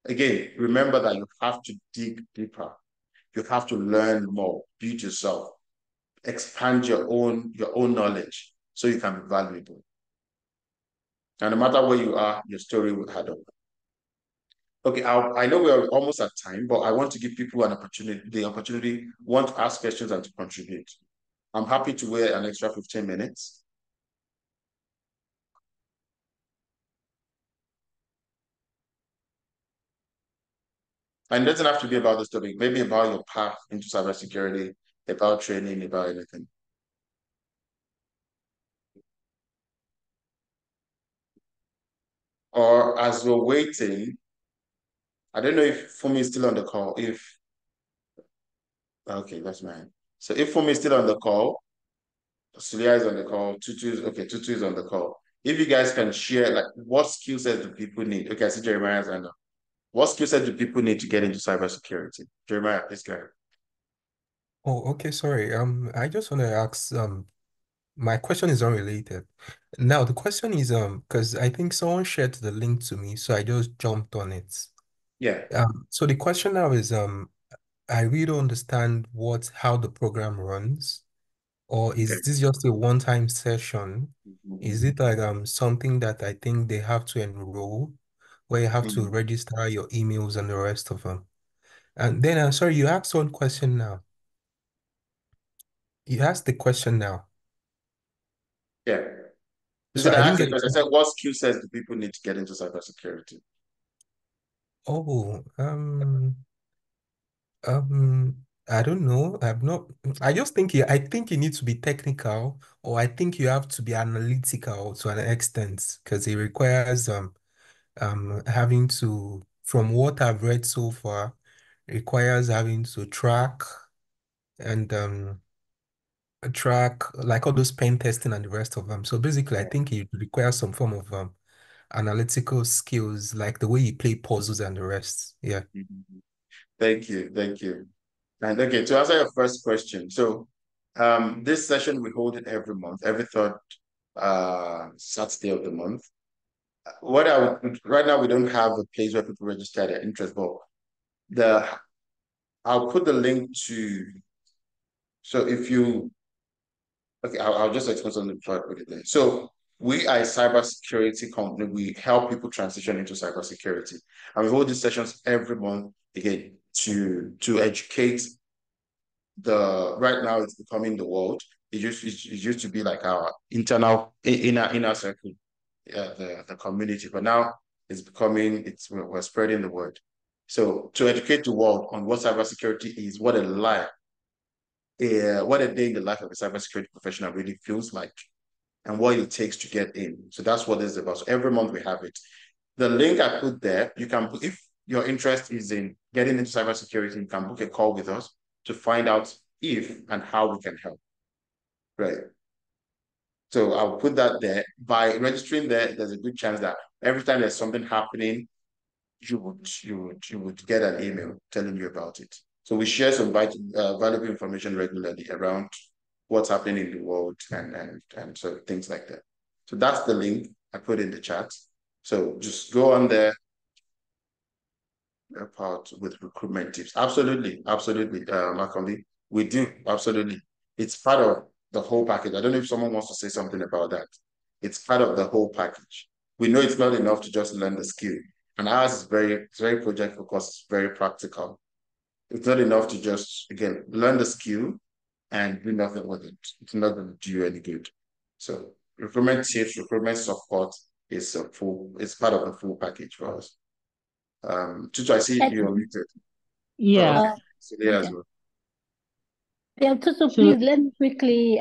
again, remember that you have to dig deeper. You have to learn more, build yourself, expand your own knowledge so you can be valuable. And no matter where you are, your story will add up. Okay, I know we're almost at time, but I want to give people the opportunity, want to ask questions and to contribute. I'm happy to wait an extra 15 minutes. And it doesn't have to be about this topic, maybe about your path into cybersecurity, about training, about anything. Or as we're waiting, I don't know if Fumi is still on the call. Okay, that's mine. So if Fumi is still on the call, Sulia is on the call, Tutu is on the call. If you guys can share, like, what skill sets do people need? Okay, I see Jeremiah's hand up. What skill set do people need to get into cybersecurity? Jeremiah, please go ahead. Oh, okay, sorry. I just want to ask, my question is unrelated. Now, the question is, because I think someone shared the link to me, so I just jumped on it. Yeah. So the question now is, I really don't understand how the program runs, or is this just a one-time session? Is it like something that I think they have to enroll, where you have to register your emails and the rest of them? And then, sorry, you asked one question now. You asked the question now. Yeah. So I I didn't asked the get it. question. I said, what skill sets do people need to get into cybersecurity? Oh, I don't know. I'm not. I just think I think you need to be technical, or I think you have to be analytical to an extent, because it requires having to, from what I've read so far, requires having to and track like all those pen testing and the rest of them. So basically, I think it requires some form of analytical skills, like the way you play puzzles and the rest. Yeah. Thank you. Thank you. And okay, to answer your first question, so this session we hold it every month, every third Saturday of the month. What I would right now we don't have a place where people register their interest, but the I'll put the link to so if you okay, I'll just explain something before I put it there. So we are a cybersecurity company. We help people transition into cybersecurity, and we hold these sessions every month again to educate the right now it's becoming the world. It used to be like our internal inner circle, yeah, the community, but now it's becoming we're spreading the word. So to educate the world on what cybersecurity is, what a day in the life of a cybersecurity professional really feels like, and what it takes to get in. So that's what this is about. So every month we have it. The link I put there, you can if your interest is in getting into cybersecurity, you can book a call with us to find out if and how we can help. Right. So I'll put that there. By registering there, there's a good chance that every time there's something happening, you would get an email telling you about it. So we share some valuable information regularly around what's happening in the world and so things like that. So that's the link I put in the chat. So just go on there, help out with recruitment tips. Absolutely, absolutely, Macaulay. We do, absolutely. It's part of the whole package. I don't know if someone wants to say something about that. It's part of the whole package. We know it's not enough to just learn the skill. And ours is very project focused, it's very practical. It's not enough to just, again, learn the skill and do nothing with it. It's not going to do you any good. So recruitment tips, recruitment support it's part of the full package for us. Tutu, I see you're muted. Yeah. So there as Okay. well. Yeah, so So please let me quickly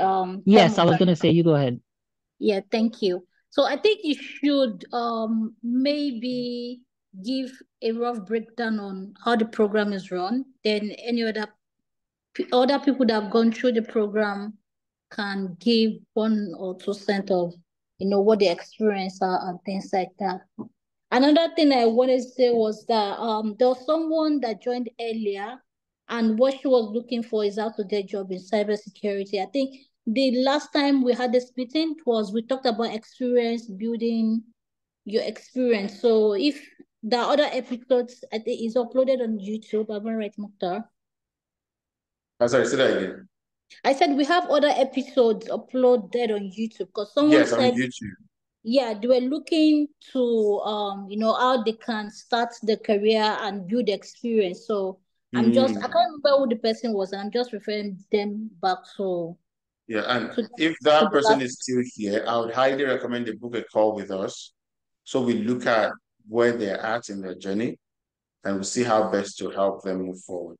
yes, I was gonna say you go ahead. Yeah, thank you. So I think you should maybe give a rough breakdown on how the program is run. Then any other people that have gone through the program can give 1 or 2 cents of what the experience are and things like that. Another thing I wanted to say was that there was someone that joined earlier, and what she was looking for is how to get a job in cybersecurity. I think the last time we had this meeting was we talked about experience, building your experience. So if the other episodes, I think, is uploaded on YouTube. Am I right, Mukhtar? Sorry, say that again. I said we have other episodes uploaded on YouTube because someone Yes, on said, YouTube. yeah, they were looking to how they can start the career and build experience. So I can't remember who the person was, and I'm just referring them back Yeah, and to if that the person last. is still here, I would highly recommend they book a call with us. So we look at where they're at in their journey and we'll see how best to help them move forward.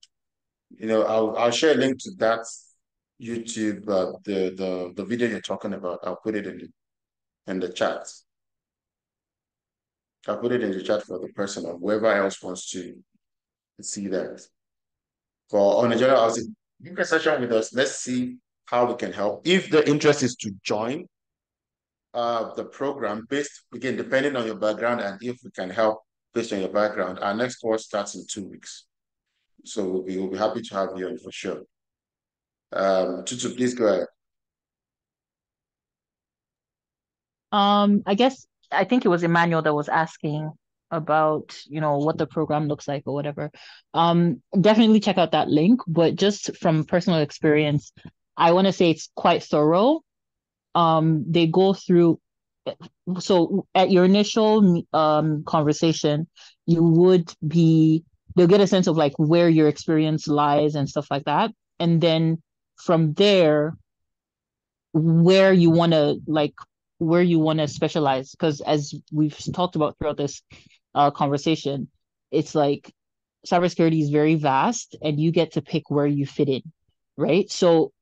I'll share a link to that YouTube, the video you're talking about. I'll put it in the chat. I'll put it in the chat for the person or whoever else wants to see that. For on a general, I'll say, book a session with us. Let's see how we can help. If the interest is to join the program, based again, depending on your background and if we can help based on your background, our next course starts in 2 weeks. So we'll be happy to have you on for sure. Tutu, please go ahead. I think it was Emmanuel that was asking about, what the program looks like or whatever. Definitely check out that link, but just from personal experience, I want to say it's quite thorough. They go through, so at your initial conversation, they'll get a sense of like where your experience lies and stuff like that. And then from there, where you want to specialize, because as we've talked about throughout this conversation, it's like cybersecurity is very vast and you get to pick where you fit in, right? So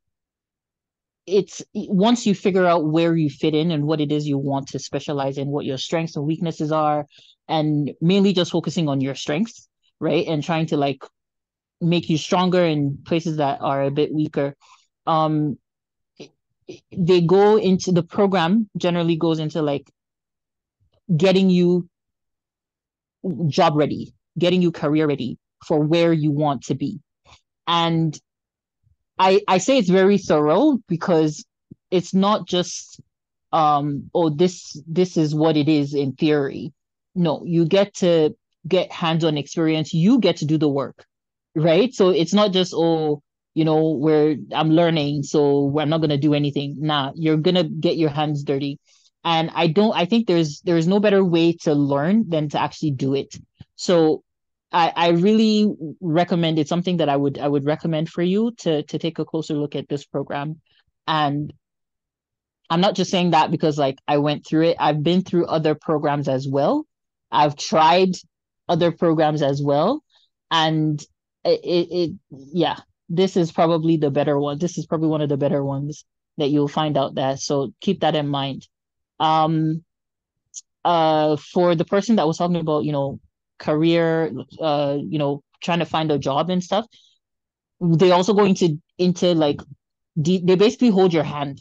it's once you figure out where you fit in and what it is you want to specialize in, what your strengths and weaknesses are, and mainly just focusing on your strengths, right? And trying to like make you stronger in places that are a bit weaker. Um, they go into the program generally goes into like getting you job ready, getting you career ready for where you want to be. And I say it's very thorough because it's not just oh this is what it is in theory. No, you get to get hands-on experience, you get to do the work, right? So it's not just oh where I'm learning so we're not going to do anything. Nah, you're going to get your hands dirty. And I think there's no better way to learn than to actually do it. So I really recommend it's something that I would recommend for you to take a closer look at this program. And I'm not just saying that because like I went through it. I've been through other programs as well. I've tried other programs as well. And yeah, this is probably the better one. This is probably one of the better ones that you'll find out there. So keep that in mind. Um, for the person that was talking about, career, trying to find a job and stuff, they also go into like they basically hold your hand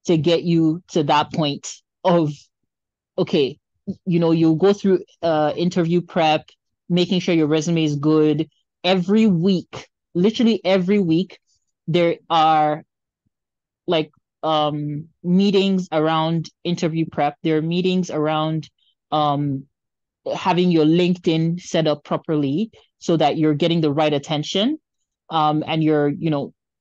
to get you to that point of okay, you'll go through interview prep, making sure your resume is good. Every week, literally every week, there are like meetings around interview prep. There are meetings around um having your LinkedIn set up properly so that you're getting the right attention, and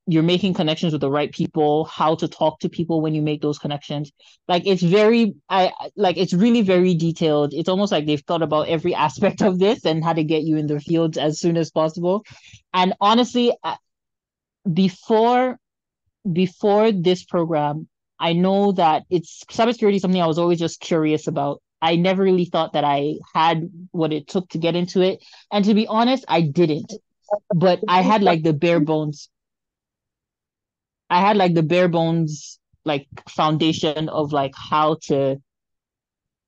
you're making connections with the right people, how to talk to people when you make those connections. Like it's very like it's really very detailed. It's almost like they've thought about every aspect of this and how to get you in the field as soon as possible. And honestly, before before this program, I know that it's cybersecurity is something I was always just curious about. I never really thought that I had what it took to get into it. And to be honest, I didn't. But I had like the bare bones. I had like the bare bones like foundation of like how to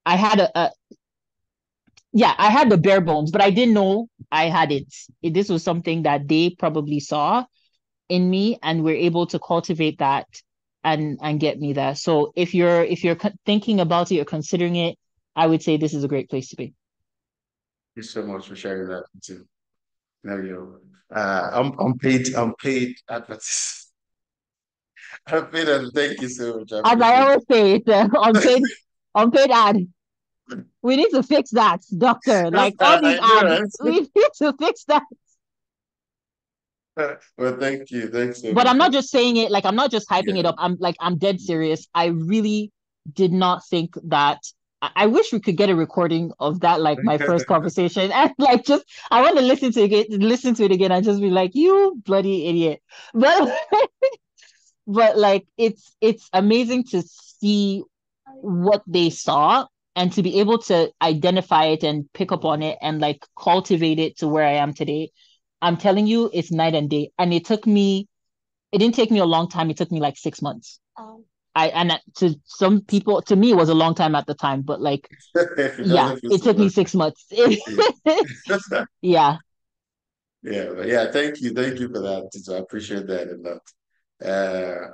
I had a yeah, I had the bare bones, but I didn't know I had it. This was something that they probably saw in me and we're able to cultivate that and get me there. So if you're thinking about it, you're considering it, I would say this is a great place to be. Thank you so much for sharing that too. There you go. Unpaid adverts. Unpaid and thank you so much. I As I appreciate always say, it's unpaid ad. We need to fix that, doctor. Like all these I know, ads, right? we need to fix that. Well, thank you. Thanks so But much I'm for not just saying it, like I'm not just hyping it yeah. up. I'm dead serious. I really did not think that I wish we could get a recording of that, like my first conversation. And like just I want to listen to it again and just be like, you bloody idiot. But but like it's amazing to see what they saw and to be able to identify it and pick up on it and like cultivate it to where I am today. I'm telling you, it's night and day. And it didn't take me a long time. It took me like 6 months. To some people, to me, it was a long time at the time, but like, It yeah, doesn't feel it so took me long. 6 months. Yeah. Yeah. Yeah, but yeah, thank you. Thank you for that. So I appreciate that a lot.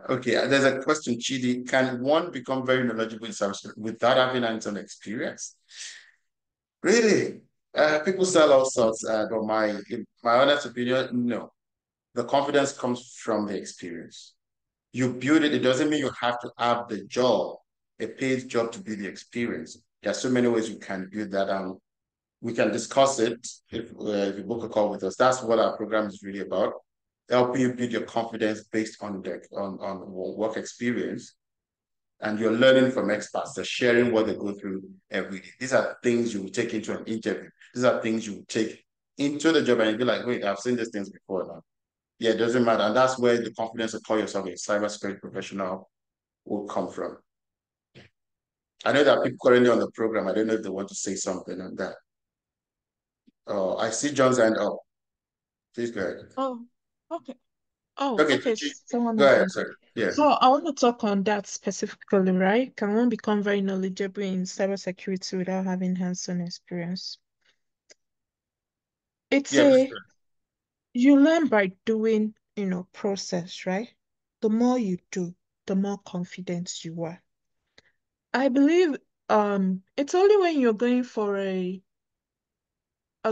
Okay, there's a question, Chidi. Can one become very knowledgeable in cybersecurity without having hands-on experience? Really? People sell all sorts, but in my honest opinion, no. The confidence comes from the experience. You build it, it doesn't mean you have to have the job, a paid job to build the experience. There are so many ways you can build that. We can discuss it if you book a call with us. That's what our program is really about. Helping you build your confidence based on work experience. And you're learning from experts. They're sharing what they go through every day. These are things you will take into an interview. These are things you will take into the job and you'll be like, wait, I've seen these things before now. Yeah, it doesn't matter. And that's where the confidence to call yourself a cybersecurity professional will come from. I know that people currently on the program, I don't know if they want to say something on that. I see John's hand up. Please go ahead. Oh, okay. Oh, Okay, okay. Someone go else ahead, wants to. sir. Yeah. So I want to talk on that specifically, right? Can one become very knowledgeable in cybersecurity without having hands-on experience? It's Yeah, please a go you learn by doing, process, right? The more you do, the more confident you are. I believe it's only when you're going for a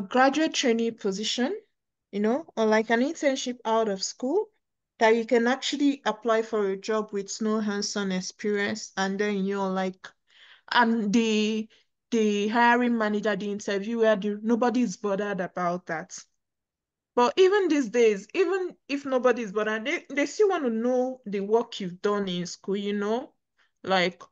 graduate trainee position, or like an internship out of school, that you can actually apply for a job with no hands-on experience, and then you're like, and the hiring manager, the interviewer, nobody's bothered about that. But even these days, even if nobody's bothered, they still want to know the work you've done in school, Like,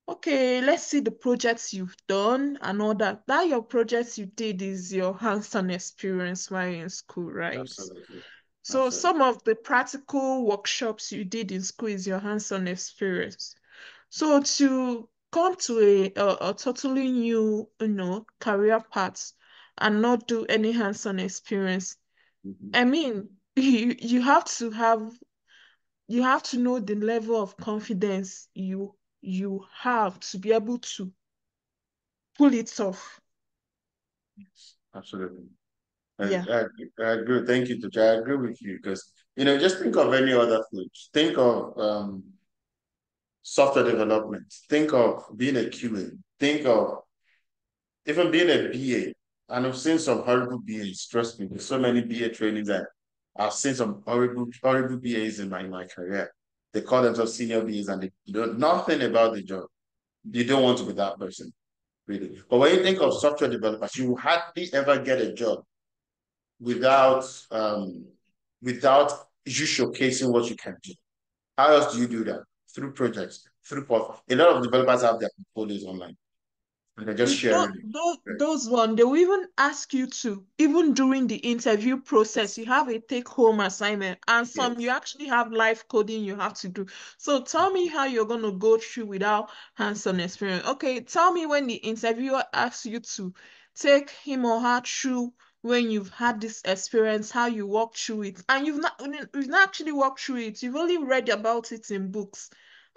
okay, let's see the projects you've done and all that. That your projects you did is your hands-on experience while in school, right? Absolutely. So Absolutely. some of the practical workshops you did in school is your hands-on experience. So to come to a totally new, career path and not do any hands-on experience, I mean, you have to know the level of confidence you have to be able to pull it off. Absolutely. Yeah. I agree. Thank you, Tuja. I agree with you because, just think of any other field. Think of software development. Think of being a QA. Think of even being a BA. And I've seen some horrible BAs. Trust me, there's so many BA trainings that I've seen some horrible, horrible BAs in my career. They call themselves senior BAs and they know nothing about the job. You don't want to be that person, really. But when you think of software developers, you hardly ever get a job without without you showcasing what you can do. How else do you do that? Through projects, through port. A lot of developers have their portfolios online and they're just sharing it. Right. Those one, they will even ask you to, even during the interview process, you have a take-home assignment, and some you actually have live coding you have to do. So tell me how you're going to go through without hands-on experience. Okay, tell me when the interviewer asks you to take him or her through when you've had this experience, how you walk through it, and you've not actually walked through it. You've only read about it in books,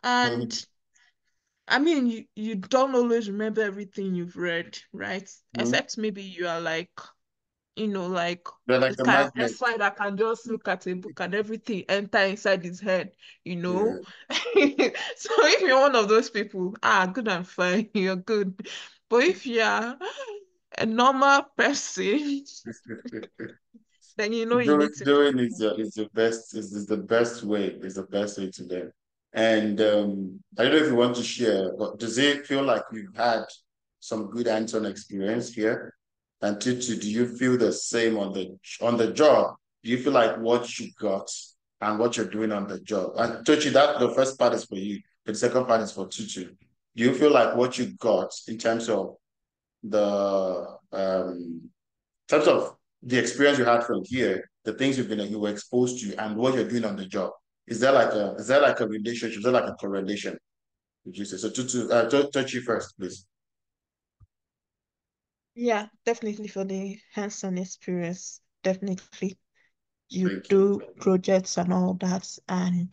and I mean, you don't always remember everything you've read, right? Except maybe you are like, like They're the like a kind of magnet. expert that can just look at a book and everything enter inside his head, Yeah. So if you're one of those people, good and fine, you're good. But if you're a normal person, then you Doing need to be. doing is the best way to learn. And I don't know if you want to share, but does it feel like you've had some good hands-on experience here? And Tutu, do you feel the same on the job? Do you feel like what you got and what you're doing on the job? And Tutu, that the first part is for you. The second part is for Tutu. Do you feel like what you got in terms of the the experience you had from here, the things you were exposed to, and what you're doing on the job. Is there like a relationship? Is there like a correlation? Would you say so? Touch you first, please. Yeah, definitely for the hands-on experience. Definitely. You Thank you. do projects and all that, and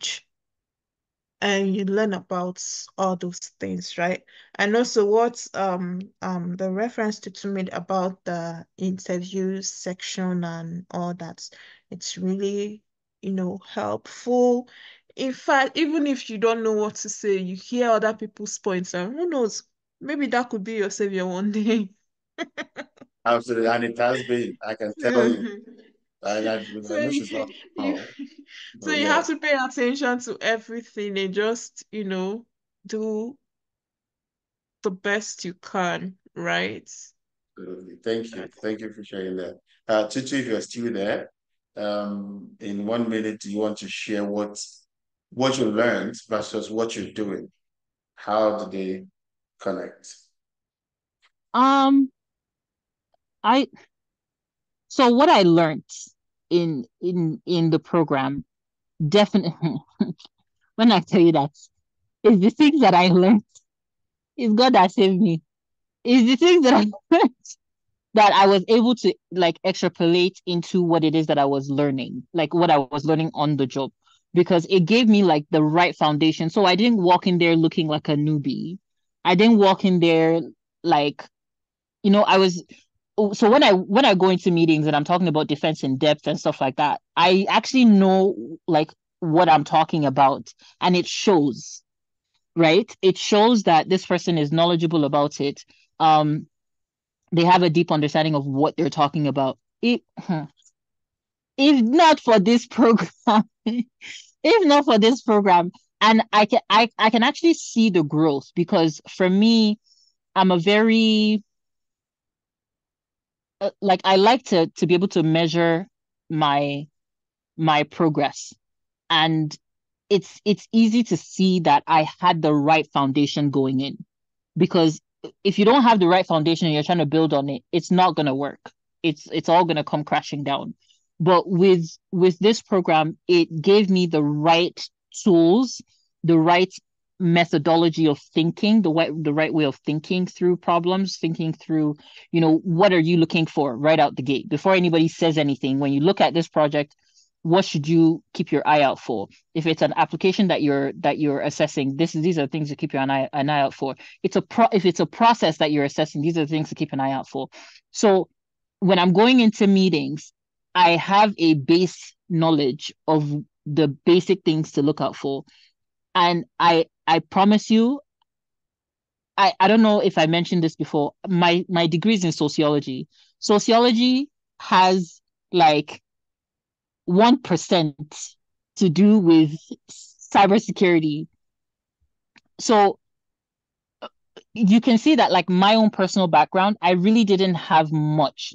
you learn about all those things, right? And also what the reference to made about the interview section and all that, it's really, helpful. In fact, even if you don't know what to say, you hear other people's points, and who knows, maybe that could be your savior one day. Absolutely, and it has been. I can tell you. I So know she's not you wrong, so but you yeah, have to pay attention to everything and just, do the best you can, right? absolutely. Thank you. Thank you for sharing that. Tutu, if you're still there, in 1 minute, do you want to share what you learned versus what you're doing? How do they connect? Um, I so what I learned in the program, definitely when I tell you that, is the things that I learned. It's God that saved me. It's the things that I learned that I was able to like extrapolate into what it is that I was learning, like what I was learning on the job, because it gave me like the right foundation. So I didn't walk in there looking like a newbie. I didn't walk in there like, I was. So when I go into meetings and I'm talking about defense in depth and stuff like that, I actually know like what I'm talking about, and it shows, right? It shows that this person is knowledgeable about it. They have a deep understanding of what they're talking about. If not for this program, if not for this program, and I can actually see the growth, because for me, I'm a very like, I like to be able to measure my progress, and it's easy to see that I had the right foundation going in, because if you don't have the right foundation and you're trying to build on it, it's not going to work. It's all going to come crashing down. But with this program, it gave me the right tools, the right methodology of thinking, the right way of thinking through problems, thinking through, what are you looking for right out the gate before anybody says anything. When you look at this project, what should you keep your eye out for? If it's an application that you're assessing, these are things to keep an eye out for. If it's a process that you're assessing, these are the things to keep an eye out for. So when I'm going into meetings, I have a base knowledge of the basic things to look out for. And I promise you, I don't know if I mentioned this before. My degree is in sociology. Sociology has like 1% to do with cybersecurity. So you can see that like my own personal background, I really didn't have much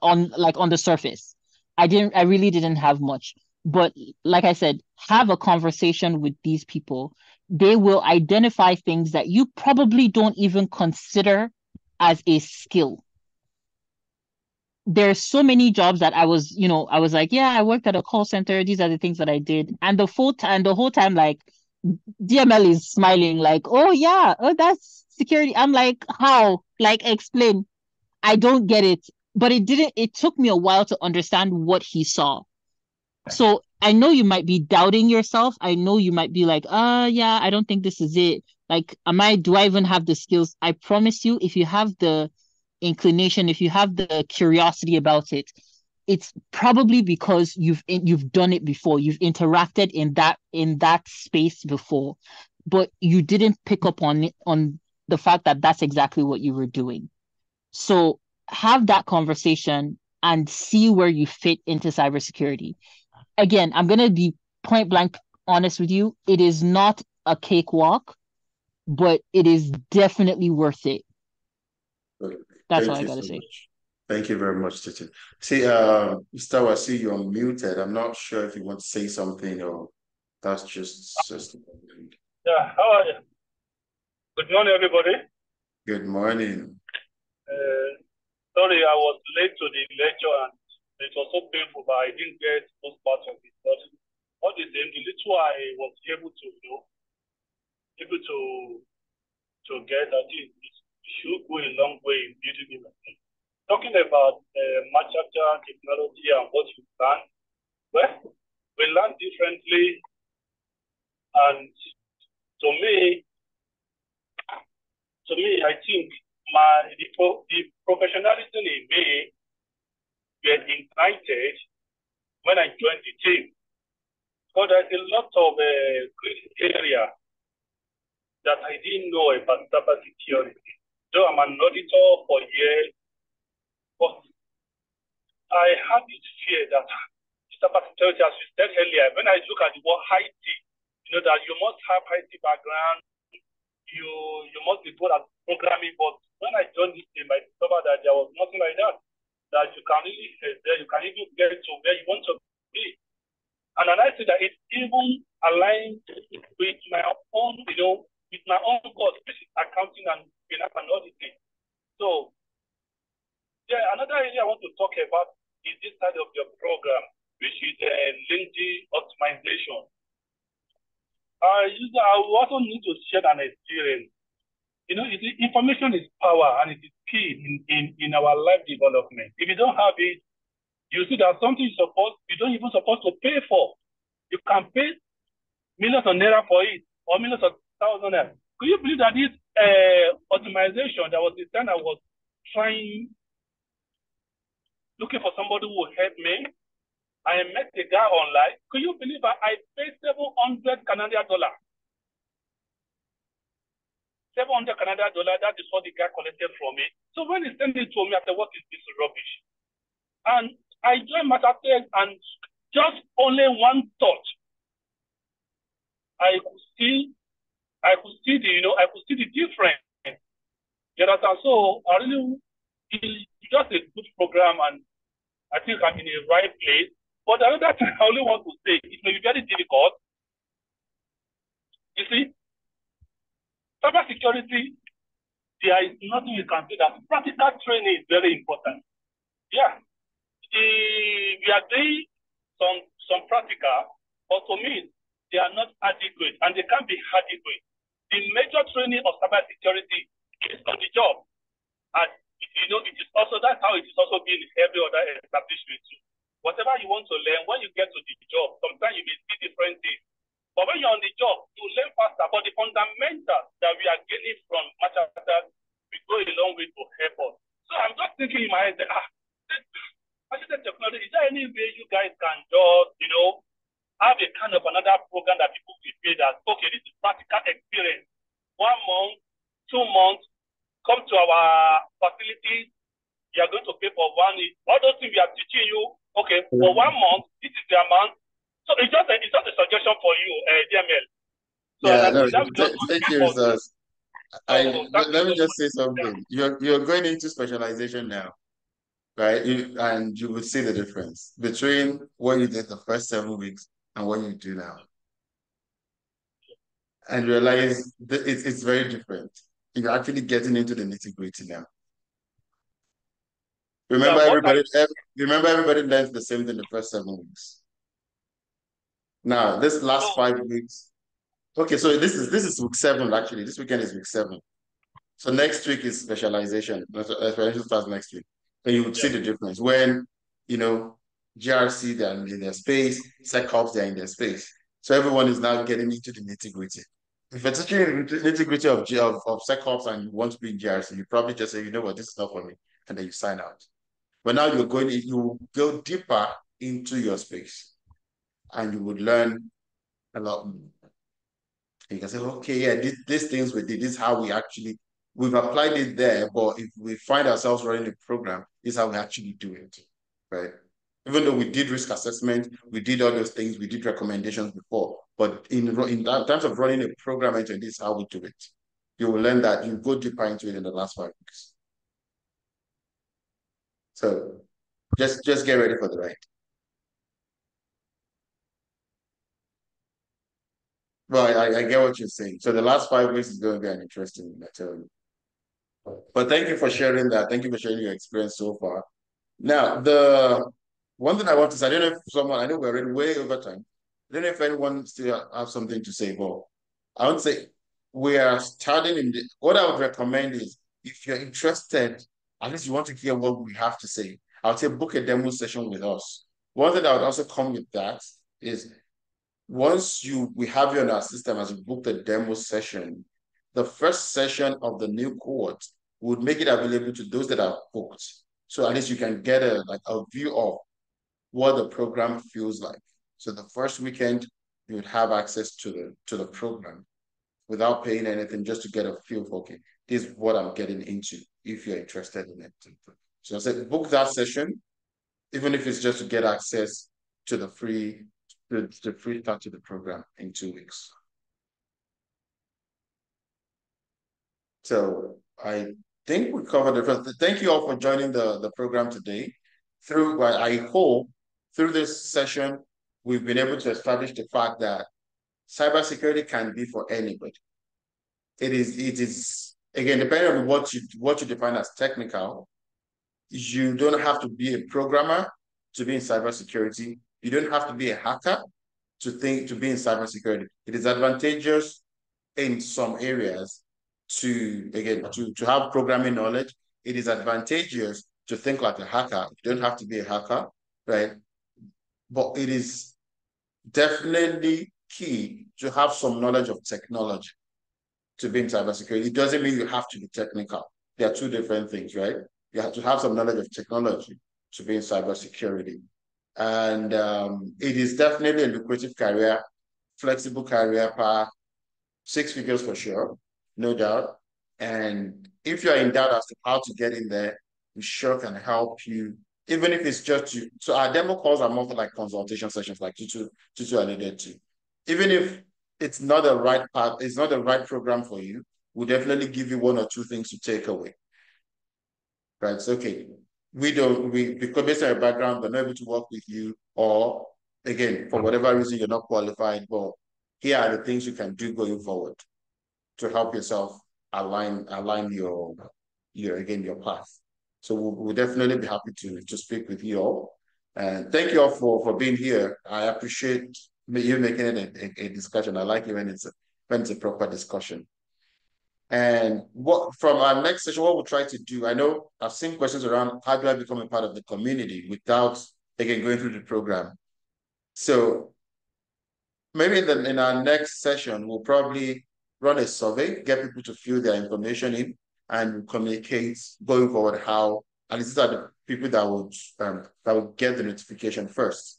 on the surface. I really didn't have much. But like I said, have a conversation with these people. They will identify things that you probably don't even consider as a skill. There's so many jobs that I was like, yeah, I worked at a call center. These are the things that I did. And the whole time, like, DML is smiling, like, oh yeah, oh, that's security. I'm like, how? Like, explain. I don't get it. But it took me a while to understand what he saw. So I know you might be doubting yourself. I know you might be like, yeah, I don't think this is it. Like, do I even have the skills? I promise you, if you have the inclination, if you have the curiosity about it, it's probably because you've done it before. You've interacted in that space before, but you didn't pick up on the fact that that's exactly what you were doing. So have that conversation and see where you fit into cybersecurity. Again, I'm going to be point blank honest with you. It is not a cakewalk, but it is definitely worth it. That's all I got to say. Much. Thank you very much, Titi. See, Mr. Wasi, you're muted. I'm not sure if you want to say something or that's just. Yeah, how are you? Good morning, everybody. Good morning. Sorry, I was late to the lecture and it was so painful, but I didn't get most parts of it. But all the same, the little I was able to get, I think it should go a long way in building it. Talking about manufacture technology and what you learn, well, we learn differently, and to me, I think the professionalism in me were ignited when I joined the team. Because there's a lot of area that I didn't know about cybersecurity. Though I'm an auditor for years, but I had this fear that cybersecurity, as we said earlier, when I look at the word IT, that you must have IT background, you must be good at programming. But when I joined this team, I discovered that there was nothing like that. That you can really you can even get to where you want to be. And I see that it's even aligned with my own, with my own course, which is accounting and finance and auditing. So, yeah, another area I want to talk about is this side of your program, which is LinkedIn optimization. I also need to share an experience. Information is power, and it is key in our life development. If you don't have it, you see that something you don't even supposed to pay for. You can pay millions of naira for it, or millions of thousands of naira. Could you believe that this optimization, that was the time I was looking for somebody who would help me. I met a guy online. Could you believe that I paid 700 Canadian dollars? 700 Canadian dollars, that is what the guy collected from me. So when he sent it to me, I said, what is this rubbish? And I joined Mastertech, and just only one thought, I could see the difference. You understand? So I really, it's just a good program, and I think I'm in the right place. But another thing I only want to say, it may be very difficult. You see, cybersecurity, there is nothing you can say that practical training is very important. Yeah, we are doing some practical, but to me, they are not adequate, and they can't be adequate. The major training of cybersecurity is on the job, and it is also, that's how it is also being in every other establishment too. Whatever you want to learn, when you get to the job, sometimes you may see different things. But when you're on the job, you learn faster. But the fundamentals that we are gaining from Manchester will go a long way to help us. So I'm just thinking in my head, Manchester Technology, is there any way you guys can just, have a kind of another program that people will pay that, okay, this is practical experience. 1 month, 2 months, come to our facilities, you are going to pay for 1 week. All those things we are teaching you, okay, for 1 month, this is the amount. So it's just a suggestion for you, DML. So Yeah, no, thank you, sir. Let me just say something. You're going into specialization now, right? And you will see the difference between what you did the first 7 weeks and what you do now. And realize that it's very different. You're actually getting into the nitty-gritty now. Remember, everybody learns the same thing the first 7 weeks. Now, this last 5 weeks, okay, so this is week 7, actually. This weekend is week 7. So next week is specialization. Specialization starts next week. And you would see the difference. When, GRC, they're in their space, SecOps, they're in their space. So everyone is now getting into the nitty-gritty. If you're touching the nitty-gritty of SecOps and you want to be in GRC, you probably just say, you know what, this is not for me. And then you sign out. But now you go deeper into your space and you would learn a lot more. You can say, okay, yeah, these things we did, this is how we've applied it there, but if we find ourselves running a program, this is how we actually do it, right? Even though we did risk assessment, we did all those things, we did recommendations before, but in terms of running a program, this is how we do it. You will learn that. You go deeper into it in the last 5 weeks. So just get ready for the ride. Well, I get what you're saying. So the last 5 weeks is going to be an interesting material. But thank you for sharing that. Thank you for sharing your experience so far. Now, the one thing I want to say, I don't know if I know we're already way over time. I don't know if anyone still have something to say, but I would say we are starting what I would recommend is if you're interested, at least you want to hear what we have to say, I would say book a demo session with us. One thing that would also come with that is once we have you on our system as you book the demo session, the first session of the new cohort would make it available to those that are booked. So at least you can get a view of what the program feels like. So the first weekend, you would have access to the program without paying anything, just to get a feel for, okay, this is what I'm getting into if you're interested in it. So I said, book that session, even if it's just to get access to the free start to the program in 2 weeks. So I think we covered the first. Thank you all for joining the program today. I hope through this session, we've been able to establish the fact that cybersecurity can be for anybody. It is again, depending on what you define as technical, you don't have to be a programmer to be in cybersecurity. You don't have to be a hacker to be in cybersecurity. It is advantageous in some areas to, again, to have programming knowledge. It is advantageous to think like a hacker. You don't have to be a hacker, right? But it is definitely key to have some knowledge of technology to be in cybersecurity. It doesn't mean you have to be technical. They are two different things, right? You have to have some knowledge of technology to be in cybersecurity. And it is definitely a lucrative career, flexible career path, 6 figures for sure, no doubt. And if you're in doubt as to how to get in there, we sure can help you, even if it's just you. So our demo calls are more for like consultation sessions, like Tutu alluded to. Even if it's not the right path, it's not the right program for you, we'll definitely give you 1 or 2 things to take away. Right? It's okay. Because based on your background, we're not able to work with you, or again, for whatever reason, you're not qualified, but here are the things you can do going forward to help yourself align your path. So we'll definitely be happy to speak with you all. And thank you all for being here. I appreciate you making it a discussion. I like it when it's a proper discussion. And from our next session, what we'll try to do, I know I've seen questions around how do I become a part of the community without, again, going through the program. So maybe in our next session, we'll probably run a survey, get people to fill their information in, and communicate going forward how, and these are the people that would get the notification first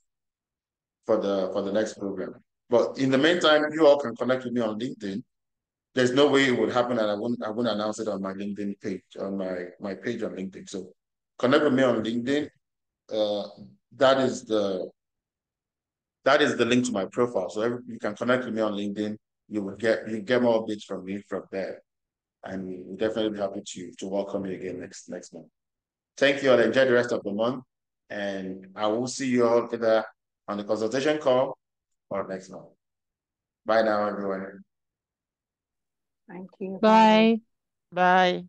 for the next program. But in the meantime, you all can connect with me on LinkedIn. There's no way it would happen, and I wouldn't announce it on my LinkedIn page, on my page on LinkedIn. So connect with me on LinkedIn. That is the link to my profile. So you can connect with me on LinkedIn. You get more updates from me from there, and we'll definitely be happy to welcome you again next month. Thank you all. Enjoy the rest of the month, and I will see you all either on the consultation call or next month. Bye now, everyone. Thank you. Bye. Bye.